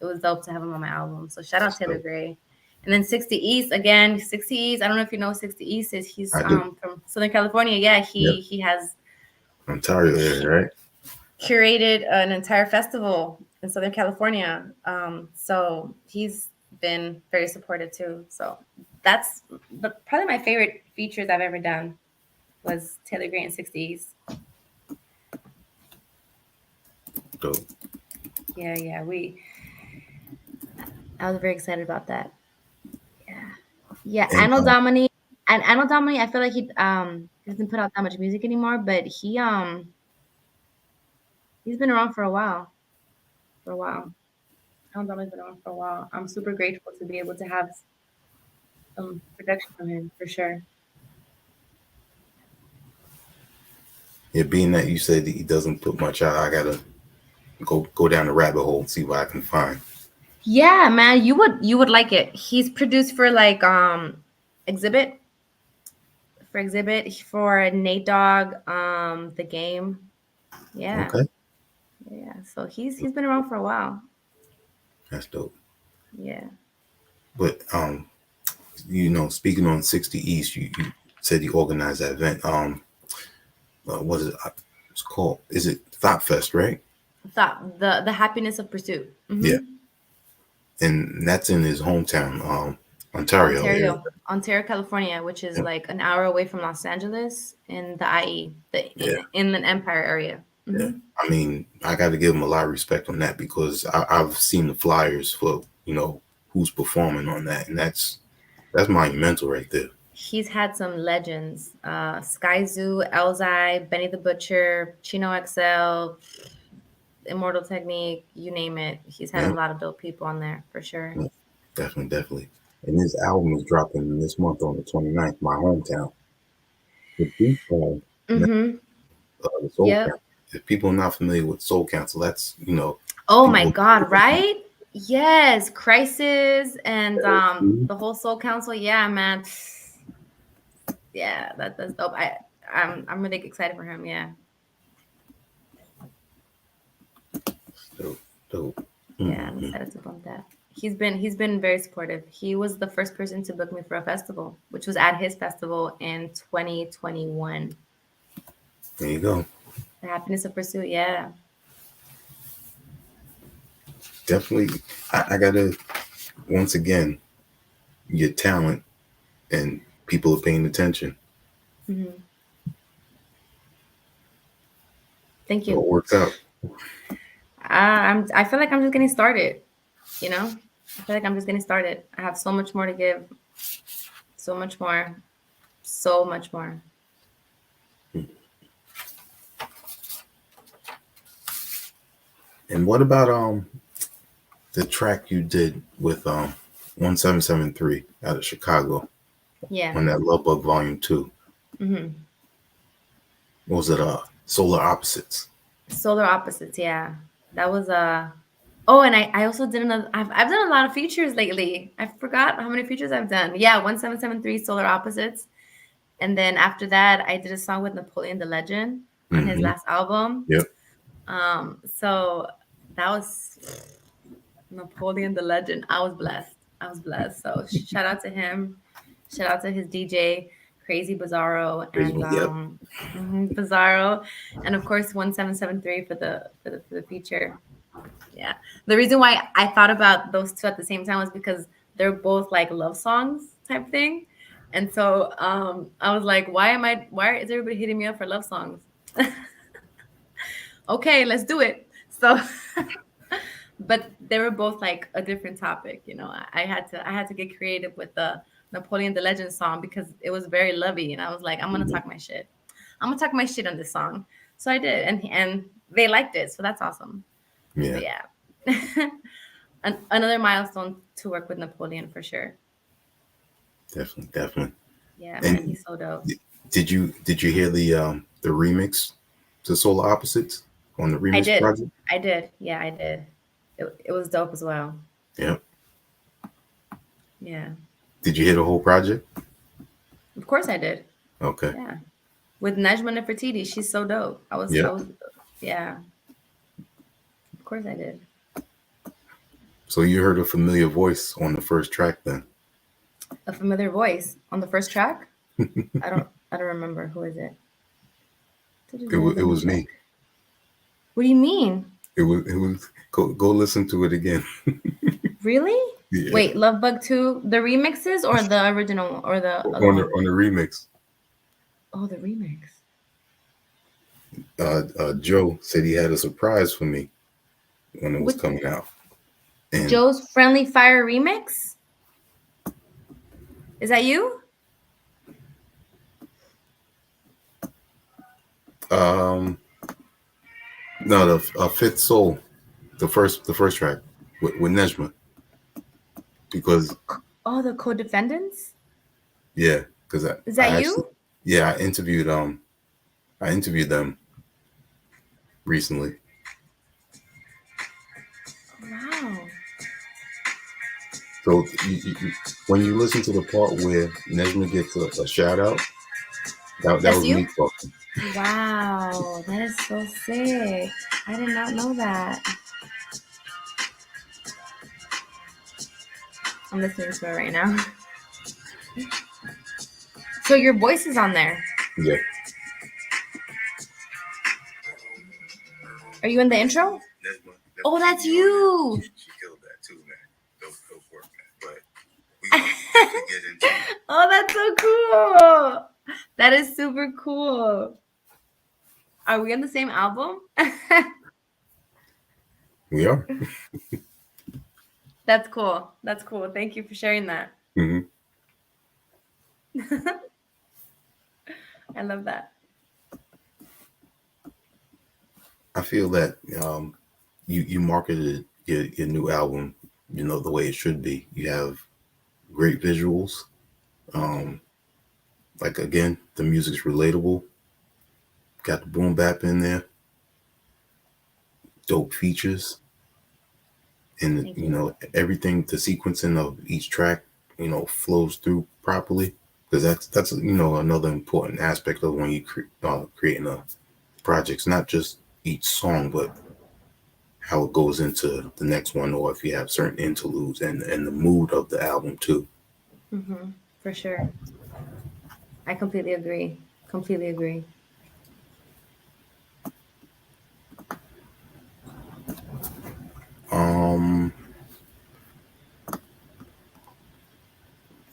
Speaker 2: It was dope to have him on my album. So shout out
Speaker 1: That's
Speaker 2: Taylor
Speaker 1: dope.
Speaker 2: Gray. And then 60 East again. 60 East. I don't know if you know who 60 East is. He's
Speaker 1: I do.
Speaker 2: from Southern California. Yeah,
Speaker 1: Yep.
Speaker 2: he has
Speaker 1: Ontario area, right?
Speaker 2: curated an entire festival in Southern California. So he's been very supportive too. So that's probably my favorite features I've ever done was Taylor Gray and 60s.
Speaker 1: Dope.
Speaker 2: Yeah. I was very excited about that. Yeah.
Speaker 1: And
Speaker 2: Anno Domini, I feel like he doesn't put out that much music anymore, but he's been around for a while. For a while. Anno Domini's been around for a while. I'm super grateful to be able to have some production from him for sure.
Speaker 1: it being that you said that he doesn't put much out, I gotta go down the rabbit hole and see what I can find.
Speaker 2: Yeah, man, you would like it. He's produced for like Exhibit, for Nate Dogg, the game. Yeah.
Speaker 1: Okay,
Speaker 2: Yeah. So he's been around for a while.
Speaker 1: that's dope.
Speaker 2: Yeah.
Speaker 1: But speaking on 60 East, you said you organized that event. What is it? It's called? Is it Thought Fest, right?
Speaker 2: Thought the happiness of pursuit.
Speaker 1: Yeah, and that's in his hometown, Ontario area.
Speaker 2: Ontario, California, which is
Speaker 1: Yeah,
Speaker 2: like an hour away from Los Angeles in the IE, the
Speaker 1: yeah,
Speaker 2: Inland Empire area.
Speaker 1: yeah. I mean, I got to give him a lot of respect on that because I've seen the flyers for who's performing on that, and that's monumental right there.
Speaker 2: He's had some legends: Sky Zoo, Elzai, Benny the Butcher, Chino XL, Immortal Technique, you name it. He's had a
Speaker 1: Yeah,
Speaker 2: lot of dope people on there for sure.
Speaker 1: yeah, definitely, definitely. And his album is dropping this month on the 29th, my hometown. The beat
Speaker 2: Mm-hmm.
Speaker 1: the Soul
Speaker 2: Yep.
Speaker 1: Council. If people are not familiar with Soul Council, that's
Speaker 2: Oh my
Speaker 1: people.
Speaker 2: God, right? Yes, Crisis and
Speaker 1: Mhm.
Speaker 2: the whole Soul Council. Yeah, man. Yeah, that's dope. I'm really excited for him. Yeah.
Speaker 1: Dope, dope.
Speaker 2: Yeah, I'm
Speaker 1: Mhm.
Speaker 2: excited to bump that. He's been very supportive. He was the first person to book me for a festival, which was at his festival in 2021.
Speaker 1: There you go.
Speaker 2: The Happiness of Pursuit. Yeah.
Speaker 1: Definitely, I gotta once again your talent and people are paying attention.
Speaker 2: hmm Thank
Speaker 1: So
Speaker 2: you.
Speaker 1: it works out.
Speaker 2: I feel like I'm just getting started. You know, I feel like I'm just getting started. I have so much more to give, so much more, so much more.
Speaker 1: And what about the track you did with 1773 out of Chicago
Speaker 2: Yeah.
Speaker 1: on that Love Bug Volume 2?
Speaker 2: Hmm.
Speaker 1: What was it? Solar Opposites.
Speaker 2: Solar Opposites. Yeah, that was Oh, and I also did another. I've done a lot of features lately. I forgot how many features I've done. Yeah, 1773 Solar Opposites, and then after that, I did a song with Napoleon the Legend on his
Speaker 1: Mm-hmm.
Speaker 2: last album.
Speaker 1: Yep.
Speaker 2: So that was Napoleon the Legend. I was blessed. I was blessed. So shout out to him. Shout out to his DJ, Crazy Bizarro,
Speaker 1: Crazy
Speaker 2: and
Speaker 1: one. Yep.
Speaker 2: Bizarro, and of course 1773 for the feature. Yeah. The reason why I thought about those two at the same time was because they're both like love songs type thing. And so I was like, why is everybody hitting me up for love songs? Okay, let's do it. So but they were both like a different topic, you know. I had to get creative with the Napoleon the Legend song because it was very lovey, and I was like, I'm gonna talk my shit. I'm gonna talk my shit on this song. So I did, and they liked it, so that's awesome.
Speaker 1: Yeah.
Speaker 2: So yeah. Another milestone to work with Napoleon for sure.
Speaker 1: Definitely. Definitely.
Speaker 2: Yeah, man,
Speaker 1: And
Speaker 2: he's so dope.
Speaker 1: did you hear the remix to Solar Opposites on the
Speaker 2: I
Speaker 1: remix
Speaker 2: did.
Speaker 1: project?
Speaker 2: I did. Yeah, I did. It was dope as well.
Speaker 1: Yep.
Speaker 2: Yeah.
Speaker 1: Did you hear the whole project?
Speaker 2: Of course I did.
Speaker 1: Okay.
Speaker 2: Yeah. With Najma Nefertiti, she's so dope. I
Speaker 1: Yep.
Speaker 2: was yeah. Of course I did.
Speaker 1: So you heard a familiar voice on the first track then?
Speaker 2: A familiar voice on the first track? I don't remember. Who is it?
Speaker 1: It
Speaker 2: Let me
Speaker 1: was
Speaker 2: check.
Speaker 1: me.
Speaker 2: What do you mean?
Speaker 1: It was go listen to it again.
Speaker 2: Really?
Speaker 1: Yeah.
Speaker 2: Wait, Love Bug 2, the remixes or the original or the other
Speaker 1: On the
Speaker 2: one?
Speaker 1: on the remix.
Speaker 2: Oh, the remix.
Speaker 1: Joe said he had a surprise for me when it was
Speaker 2: With
Speaker 1: coming out. And
Speaker 2: Joe's Friendly Fire remix? Is that you?
Speaker 1: no, the Fifth Soul, the first track with Nejma, because
Speaker 2: Oh, the co-defendants?
Speaker 1: yeah, because
Speaker 2: Is
Speaker 1: I
Speaker 2: that
Speaker 1: actually
Speaker 2: you?
Speaker 1: yeah I interviewed them recently.
Speaker 2: Wow.
Speaker 1: So when you listen to the part where Nejma gets a shout out, that
Speaker 2: That's
Speaker 1: was
Speaker 2: you?
Speaker 1: me talking.
Speaker 2: Wow, that is so sick. I did not know that. I'm listening to it right now. So your voice is on there.
Speaker 1: Yeah.
Speaker 2: Are you in the intro? Oh, that's you.
Speaker 1: She killed that too, man. Dope work, man. But we gonna get into it.
Speaker 2: Oh, that's so cool. That is super cool. Are we on the same album?
Speaker 1: We are.
Speaker 2: That's cool. That's cool. Thank you for sharing that.
Speaker 1: Hmm.
Speaker 2: I love that.
Speaker 1: I feel that you marketed your new album, the way it should be. You have great visuals. Um, like again, the music's relatable. Got the boom bap in there. Dope features, and
Speaker 2: Thank you.
Speaker 1: everything. The sequencing of each track, flows through properly. Because that's another important aspect of when you creating a project. It's not just each song, but how it goes into the next one, or if you have certain interludes and the mood of the album too.
Speaker 2: For sure. I completely agree. Completely agree.
Speaker 1: Um,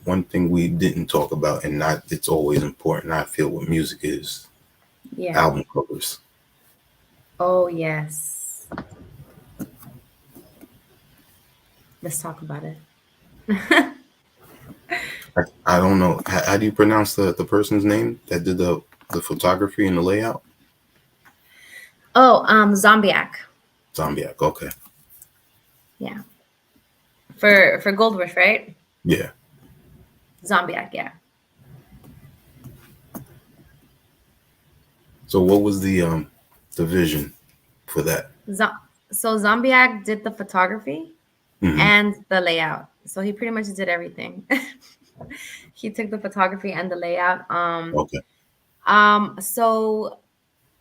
Speaker 1: One thing we didn't talk about, and not it's always important, I feel, with music is
Speaker 2: Yeah.
Speaker 1: album covers.
Speaker 2: Oh, yes. Let's talk about it.
Speaker 1: I don't know. How do you pronounce the person's name that did the photography and the layout?
Speaker 2: Oh, Zombiac.
Speaker 1: Zombiac. Okay.
Speaker 2: Yeah. For Goldrush, right?
Speaker 1: Yeah.
Speaker 2: Zombiac, yeah.
Speaker 1: So what was the vision for that?
Speaker 2: Zo- so Zombiac did the photography
Speaker 1: Hmm.
Speaker 2: and the layout. So he pretty much did everything. He took the photography and the layout.
Speaker 1: Okay.
Speaker 2: So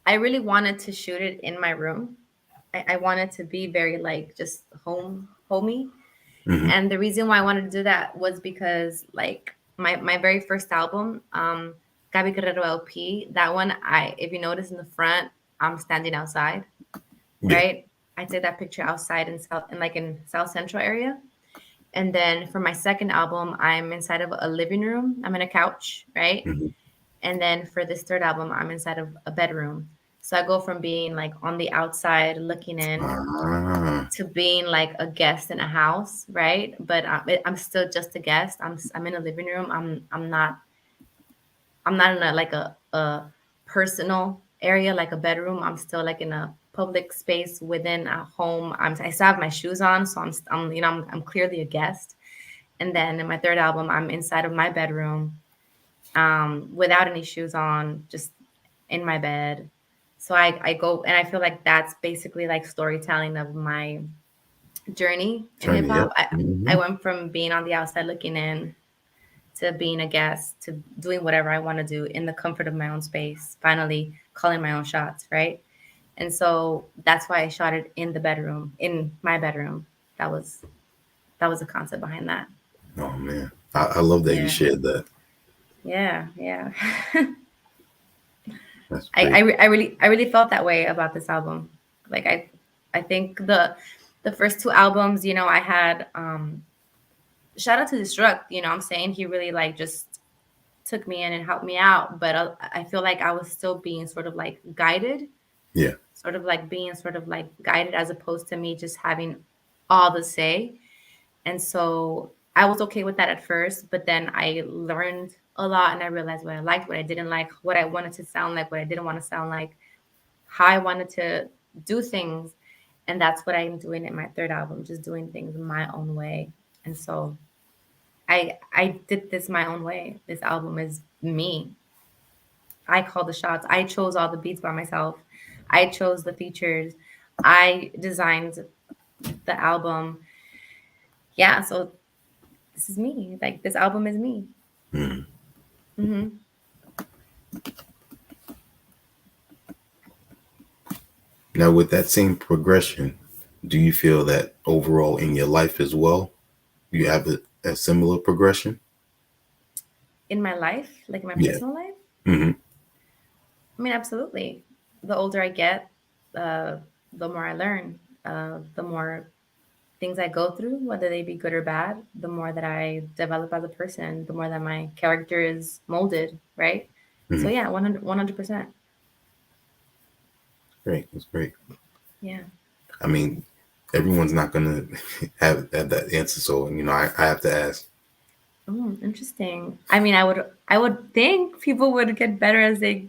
Speaker 2: I really wanted to shoot it in my room. I wanted to be very like just homey.
Speaker 1: Hmm.
Speaker 2: And the reason why I wanted to do that was because like my very first album, Gabi Guerrero LP, that one I if you notice in the front, I'm standing outside,
Speaker 1: Yeah.
Speaker 2: right? I take that picture outside in South Central area. And then for my second album, I'm inside of a living room. I'm in a couch, right?
Speaker 1: Hmm.
Speaker 2: And then for this third album, I'm inside of a bedroom. So I go from being like on the outside looking in
Speaker 1: Ah.
Speaker 2: to being like a guest in a house, right? But I'm still just a guest. I'm in a living room. I'm not in a like a personal area like a bedroom. I'm still like in a public space within a home. I still have my shoes on, so I'm clearly a guest. And then in my third album, I'm inside of my bedroom, without any shoes on, just in my bed. So I go and I feel like that's basically like storytelling of my journey in hip
Speaker 1: Journey.
Speaker 2: hop.
Speaker 1: Yep.
Speaker 2: I
Speaker 1: Hmm.
Speaker 2: went from being on the outside looking in to being a guest to doing whatever I want to do in the comfort of my own space, finally calling my own shots, right? And so that's why I shot it in the bedroom, in my bedroom. That was that was the concept behind that.
Speaker 1: Oh man, I love that you
Speaker 2: Yeah.
Speaker 1: shared that.
Speaker 2: Yeah, yeah.
Speaker 1: That's
Speaker 2: I, I
Speaker 1: great.
Speaker 2: re- I really I really felt that way about this album. Like I think the first two albums, I had shout out to Destruct, I'm saying he really like just took me in and helped me out, but I feel like I was still being sort of like guided,
Speaker 1: Yeah.
Speaker 2: sort of like being sort of like guided as opposed to me just having all the say. And so I was okay with that at first, but then I learned a lot and I realized what I liked, what I didn't like, what I wanted to sound like, what I didn't want to sound like, how I wanted to do things. And that's what I'm doing in my third album, just doing things my own way. And so I did this my own way. This album is me. I call the shots. I chose all the beats by myself. I chose the features. I designed the album. Yeah, so this is me. Like this album is me.
Speaker 1: Mm.
Speaker 2: Hmm.
Speaker 1: Now, with that same progression, do you feel that overall in your life as well, you have a similar progression?
Speaker 2: In my life, like in my
Speaker 1: Yeah.
Speaker 2: personal life,
Speaker 1: Hmm.
Speaker 2: I mean, absolutely. The older I get, uh, the more I learn. The more things I go through, whether they be good or bad, the more that I develop as a person, the more that my character is molded, right? So
Speaker 1: Hmm.
Speaker 2: yeah, 100%.
Speaker 1: Great. That's great.
Speaker 2: Yeah.
Speaker 1: I mean, everyone's not gonna have that answer, so I have to ask.
Speaker 2: Oh, interesting. I mean, I would think people would get better as they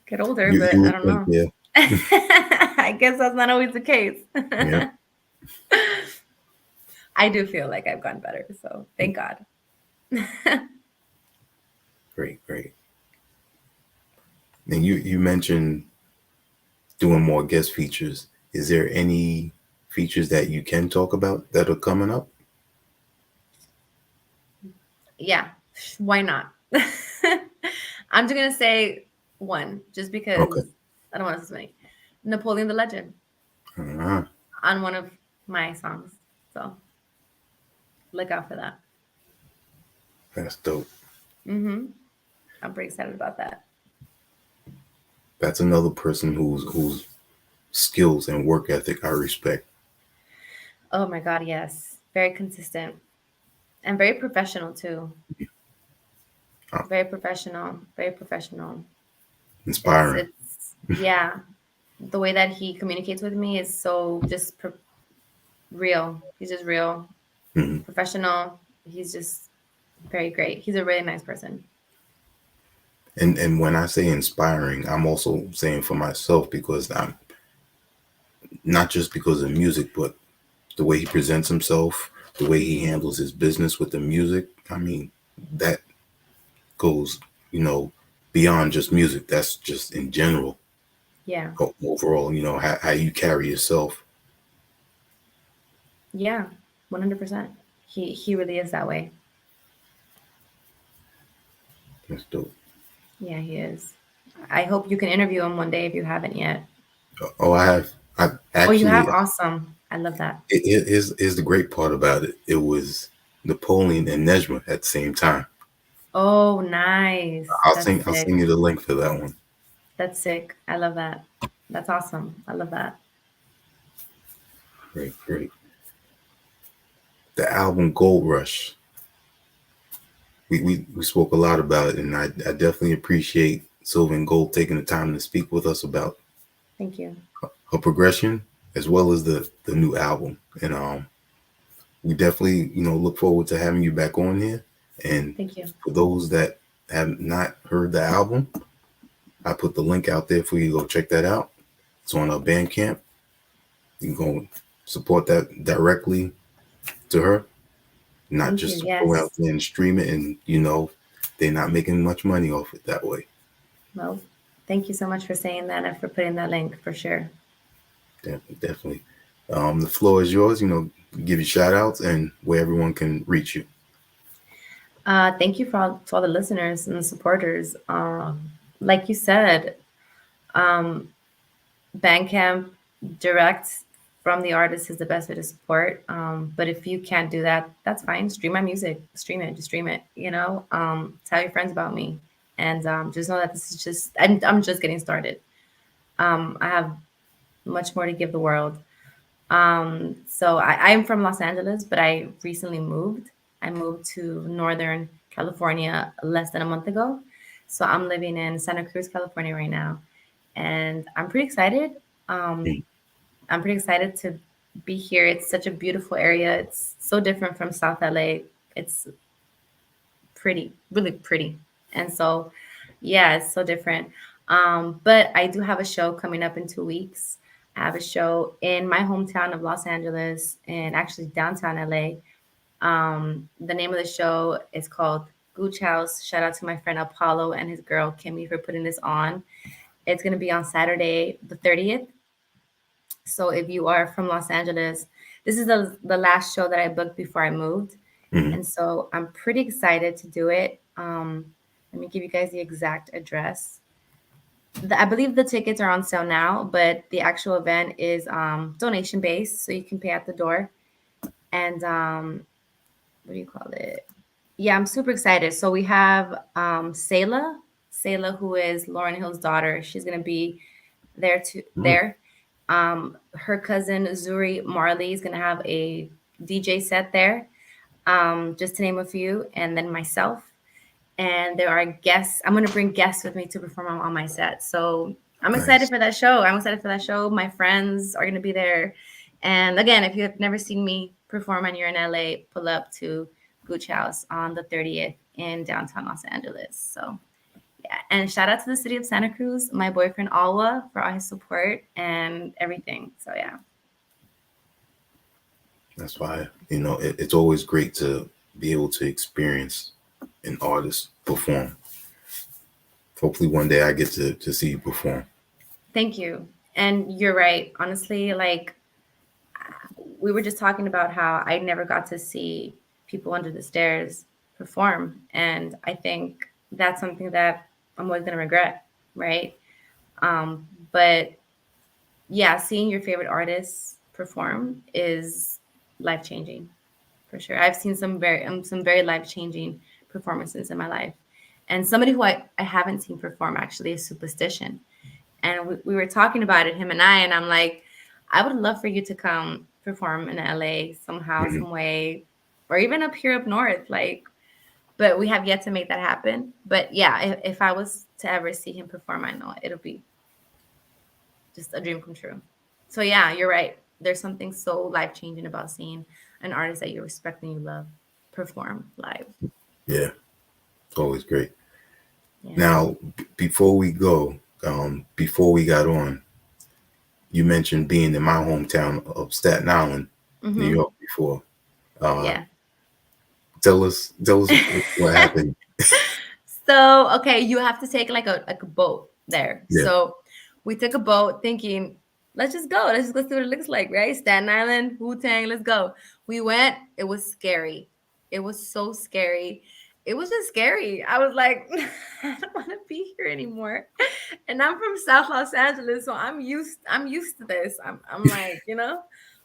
Speaker 2: get older,
Speaker 1: You
Speaker 2: but I
Speaker 1: would
Speaker 2: don't
Speaker 1: think,
Speaker 2: know.
Speaker 1: yeah,
Speaker 2: I guess that's not always the case.
Speaker 1: yeah.
Speaker 2: I do feel like I've gotten better, so thank God.
Speaker 1: Great, great. And you mentioned doing more guest features. Is there any features that you can talk about that are coming up?
Speaker 2: Yeah, why not? I'm just gonna say one, just because
Speaker 1: Okay.
Speaker 2: I don't want to say many. Napoleon the Legend
Speaker 1: Uh-huh.
Speaker 2: on one of my songs, so look out for that.
Speaker 1: That's dope.
Speaker 2: Hmm. I'm pretty excited about that.
Speaker 1: That's another person whose skills and work ethic I respect.
Speaker 2: Oh my God, yes, very consistent and very professional too.
Speaker 1: Uh,
Speaker 2: Very professional, very professional. It's
Speaker 1: Inspiring.
Speaker 2: it's yeah. The way that he communicates with me is so just real. He's just real.
Speaker 1: Mhm.
Speaker 2: professional. He's just very great. He's a really nice person.
Speaker 1: And when I say inspiring, I'm also saying for myself because I'm not just because of music, but the way he presents himself, the way he
Speaker 2: Hmm.
Speaker 1: handles his business with the music. I mean, that goes, you know, beyond just music. That's just in general,
Speaker 2: Yeah,
Speaker 1: overall, how you carry yourself.
Speaker 2: yeah, 100%. He really is that way.
Speaker 1: That's dope.
Speaker 2: Yeah, he is. I hope you can interview him one day if you haven't yet.
Speaker 1: Oh, I
Speaker 2: Oh, you
Speaker 1: actually,
Speaker 2: have? Awesome. I love that.
Speaker 1: here's the great part about it. It was Napoleon and Nejma at the same time.
Speaker 2: Oh, nice. That's
Speaker 1: I'll
Speaker 2: sick.
Speaker 1: send you the link for that one.
Speaker 2: That's sick. I love that. That's awesome. I love that.
Speaker 1: Great, great. The album Gold Rush. We spoke a lot about it, and I definitely appreciate Silvandgold taking the time to speak with us about
Speaker 2: Thank you.
Speaker 1: her progression as well as the new album. And we definitely look forward to having you back on here. And
Speaker 2: Thank you.
Speaker 1: for those that have not heard the album, I put the link out there for you to go check that out. It's on our Bandcamp. You can go support that directly to her, not
Speaker 2: Thank you.
Speaker 1: just to go
Speaker 2: Yes.
Speaker 1: out there and stream it. And they're not making much money off it that way.
Speaker 2: Well, thank you so much for saying that and for putting that link for sure.
Speaker 1: Definitely, definitely. The floor is yours. Give you shout outs and where everyone can reach you.
Speaker 2: Thank you to all the listeners and the supporters. Like you said, um, Bandcamp direct from the artist is the best way to support. But if you can't do that, that's fine. Stream my music, stream it, just stream it. Tell your friends about me, and just know that this is just I'm just getting started. I have much more to give the world. So I'm from Los Angeles, but I recently moved. I moved to Northern California less than a month ago. So I'm living in Santa Cruz, California right now. And I'm pretty excited. Um,
Speaker 1: Mm.
Speaker 2: I'm pretty excited to be here. It's such a beautiful area. It's so different from South LA. It's pretty, really pretty. And so, yeah, it's so different. But I do have a show coming up in 2 weeks. I have a show in my hometown of Los Angeles and actually downtown LA. The name of the show is called Gooch House. Shout out to my friend Apollo and his girl Kimmy for putting this on. It's going to be on Saturday, the 30th. So if you are from Los Angeles, this is the last show that I booked before I moved.
Speaker 1: Mhm.
Speaker 2: And so I'm pretty excited to do it. Let me give you guys the exact address. I believe the tickets are on sale now, but the actual event is donation based, so you can pay at the door. And what do you call it? Yeah, I'm super excited. So we have Sayla, who is Lauren Hill's daughter. She's gonna be there too.
Speaker 1: Mm.
Speaker 2: There, her cousin Zuri Marley is gonna have a DJ set there. Just to name a few, and then myself. And there are guests. I'm gonna bring guests with me to perform on my set. So I'm excited
Speaker 1: Nice.
Speaker 2: for that show. I'm excited for that show. My friends are gonna be there. And again, if you have never seen me perform and you're in LA, pull up to Gooch House on the 30th in downtown Los Angeles. So yeah, and shout out to the city of Santa Cruz, my boyfriend Alwa for all his support and everything. So yeah.
Speaker 1: That's why it's always great to be able to experience an artist perform. Hopefully, one day I get to see you perform.
Speaker 2: Thank you. And you're right. Honestly, like we were just talking about how I never got to see people under the stairs perform. And I think that's something that I'm always going to regret. Right. Um, but yeah, seeing your favorite artists perform is life changing for sure. I've seen some very life changing performances in my life. And somebody who I haven't seen perform actually is Superstition. And we were talking about it, him and I'm like, I would love for you to come perform in LA somehow,
Speaker 1: Mhm.
Speaker 2: some way, or even up here up north. Like, but we have yet to make that happen. But yeah, if I was to ever see him perform, I know it'll be just a dream come true. So yeah, you're right. There's something so life changing about seeing an artist that you respect and you love perform live.
Speaker 1: Yeah, it's always great.
Speaker 2: Yeah.
Speaker 1: Now, before we go, before we got on, you mentioned being in my hometown of Staten Island, New
Speaker 2: Mm-hmm.
Speaker 1: York before. Uh,
Speaker 2: Yeah.
Speaker 1: tell us what happened.
Speaker 2: So, okay, you have to take like a boat there.
Speaker 1: Yeah.
Speaker 2: So we took a boat thinking, let's just go. Let's just go see what it looks like, right? Staten Island, Wu-Tang, let's go. We went, it was scary. It was so scary. It was just scary. I was like, I don't want to be here anymore. And I'm from South Los Angeles, so I'm used to this. I'm like,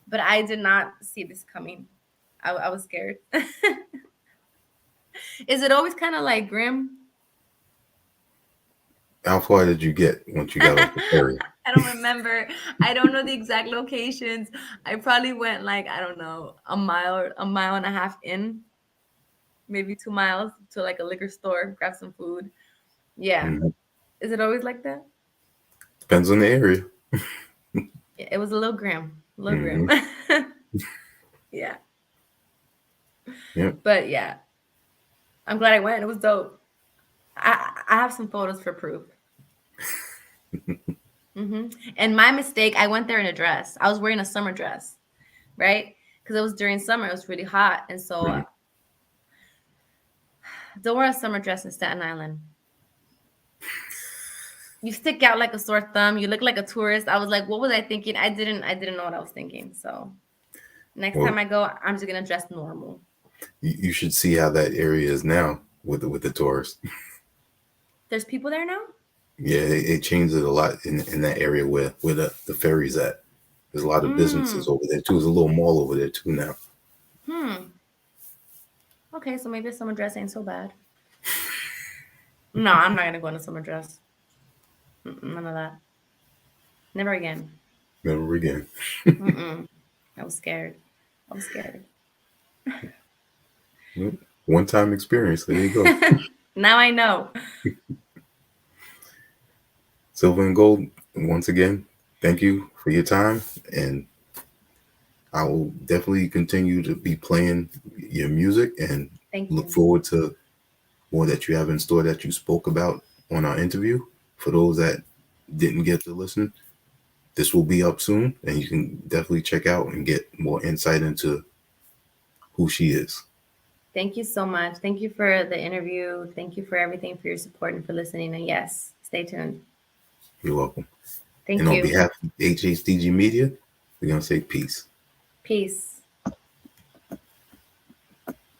Speaker 2: but I did not see this coming. I was scared. Is it always kind of like grim?
Speaker 1: How far did you get once you got off the ferry?
Speaker 2: I don't remember. I don't know the exact locations. I probably went like, I don't know, a mile and a half in, maybe 2 miles to like a liquor store, grab some food. Yeah.
Speaker 1: Mhm.
Speaker 2: Is it always like that?
Speaker 1: Depends on the area.
Speaker 2: Yeah, it was a little grim. A little
Speaker 1: Hmm.
Speaker 2: grim. Yeah.
Speaker 1: Yeah.
Speaker 2: But yeah, I'm glad I went. It was dope. I have some photos for proof. And my mistake, I went there in a dress. I was wearing a summer dress, right? Because it was during summer. It was really hot. And so
Speaker 1: Right.
Speaker 2: don't wear a summer dress in Staten Island. You stick out like a sore thumb. You look like a tourist. I was like, what was I thinking? I didn't know what I was thinking. So next
Speaker 1: Well,
Speaker 2: time I go, I'm just gonna dress normal.
Speaker 1: you should see how that area is now with the tourists.
Speaker 2: There's people there now?
Speaker 1: Yeah, it changed it a lot in that area where the ferry's at. There's a lot of businesses
Speaker 2: Mm.
Speaker 1: over there too. There's a little mall over there too now.
Speaker 2: Hmm. Okay, so maybe a summer dress ain't so bad. No, I'm not gonna go in a summer dress. None of that. Never again.
Speaker 1: Never again.
Speaker 2: Mm-mm. I was scared. I was scared.
Speaker 1: One time experience. There you go.
Speaker 2: Now I know.
Speaker 1: Silvandgold, once again, thank you for your time, and I will definitely continue to be playing your music and
Speaker 2: Thank
Speaker 1: look
Speaker 2: you.
Speaker 1: forward to more that you have in store that you spoke about on our interview. For those that didn't get to listen, this will be up soon, and you can definitely check out and get more insight into who she is.
Speaker 2: Thank you so much. Thank you for the interview. Thank you for everything, for your support and for listening. And yes, stay tuned.
Speaker 1: You're welcome. And
Speaker 2: Thank
Speaker 1: on
Speaker 2: you.
Speaker 1: behalf of HHDG Media, we're going to say peace.
Speaker 2: Peace.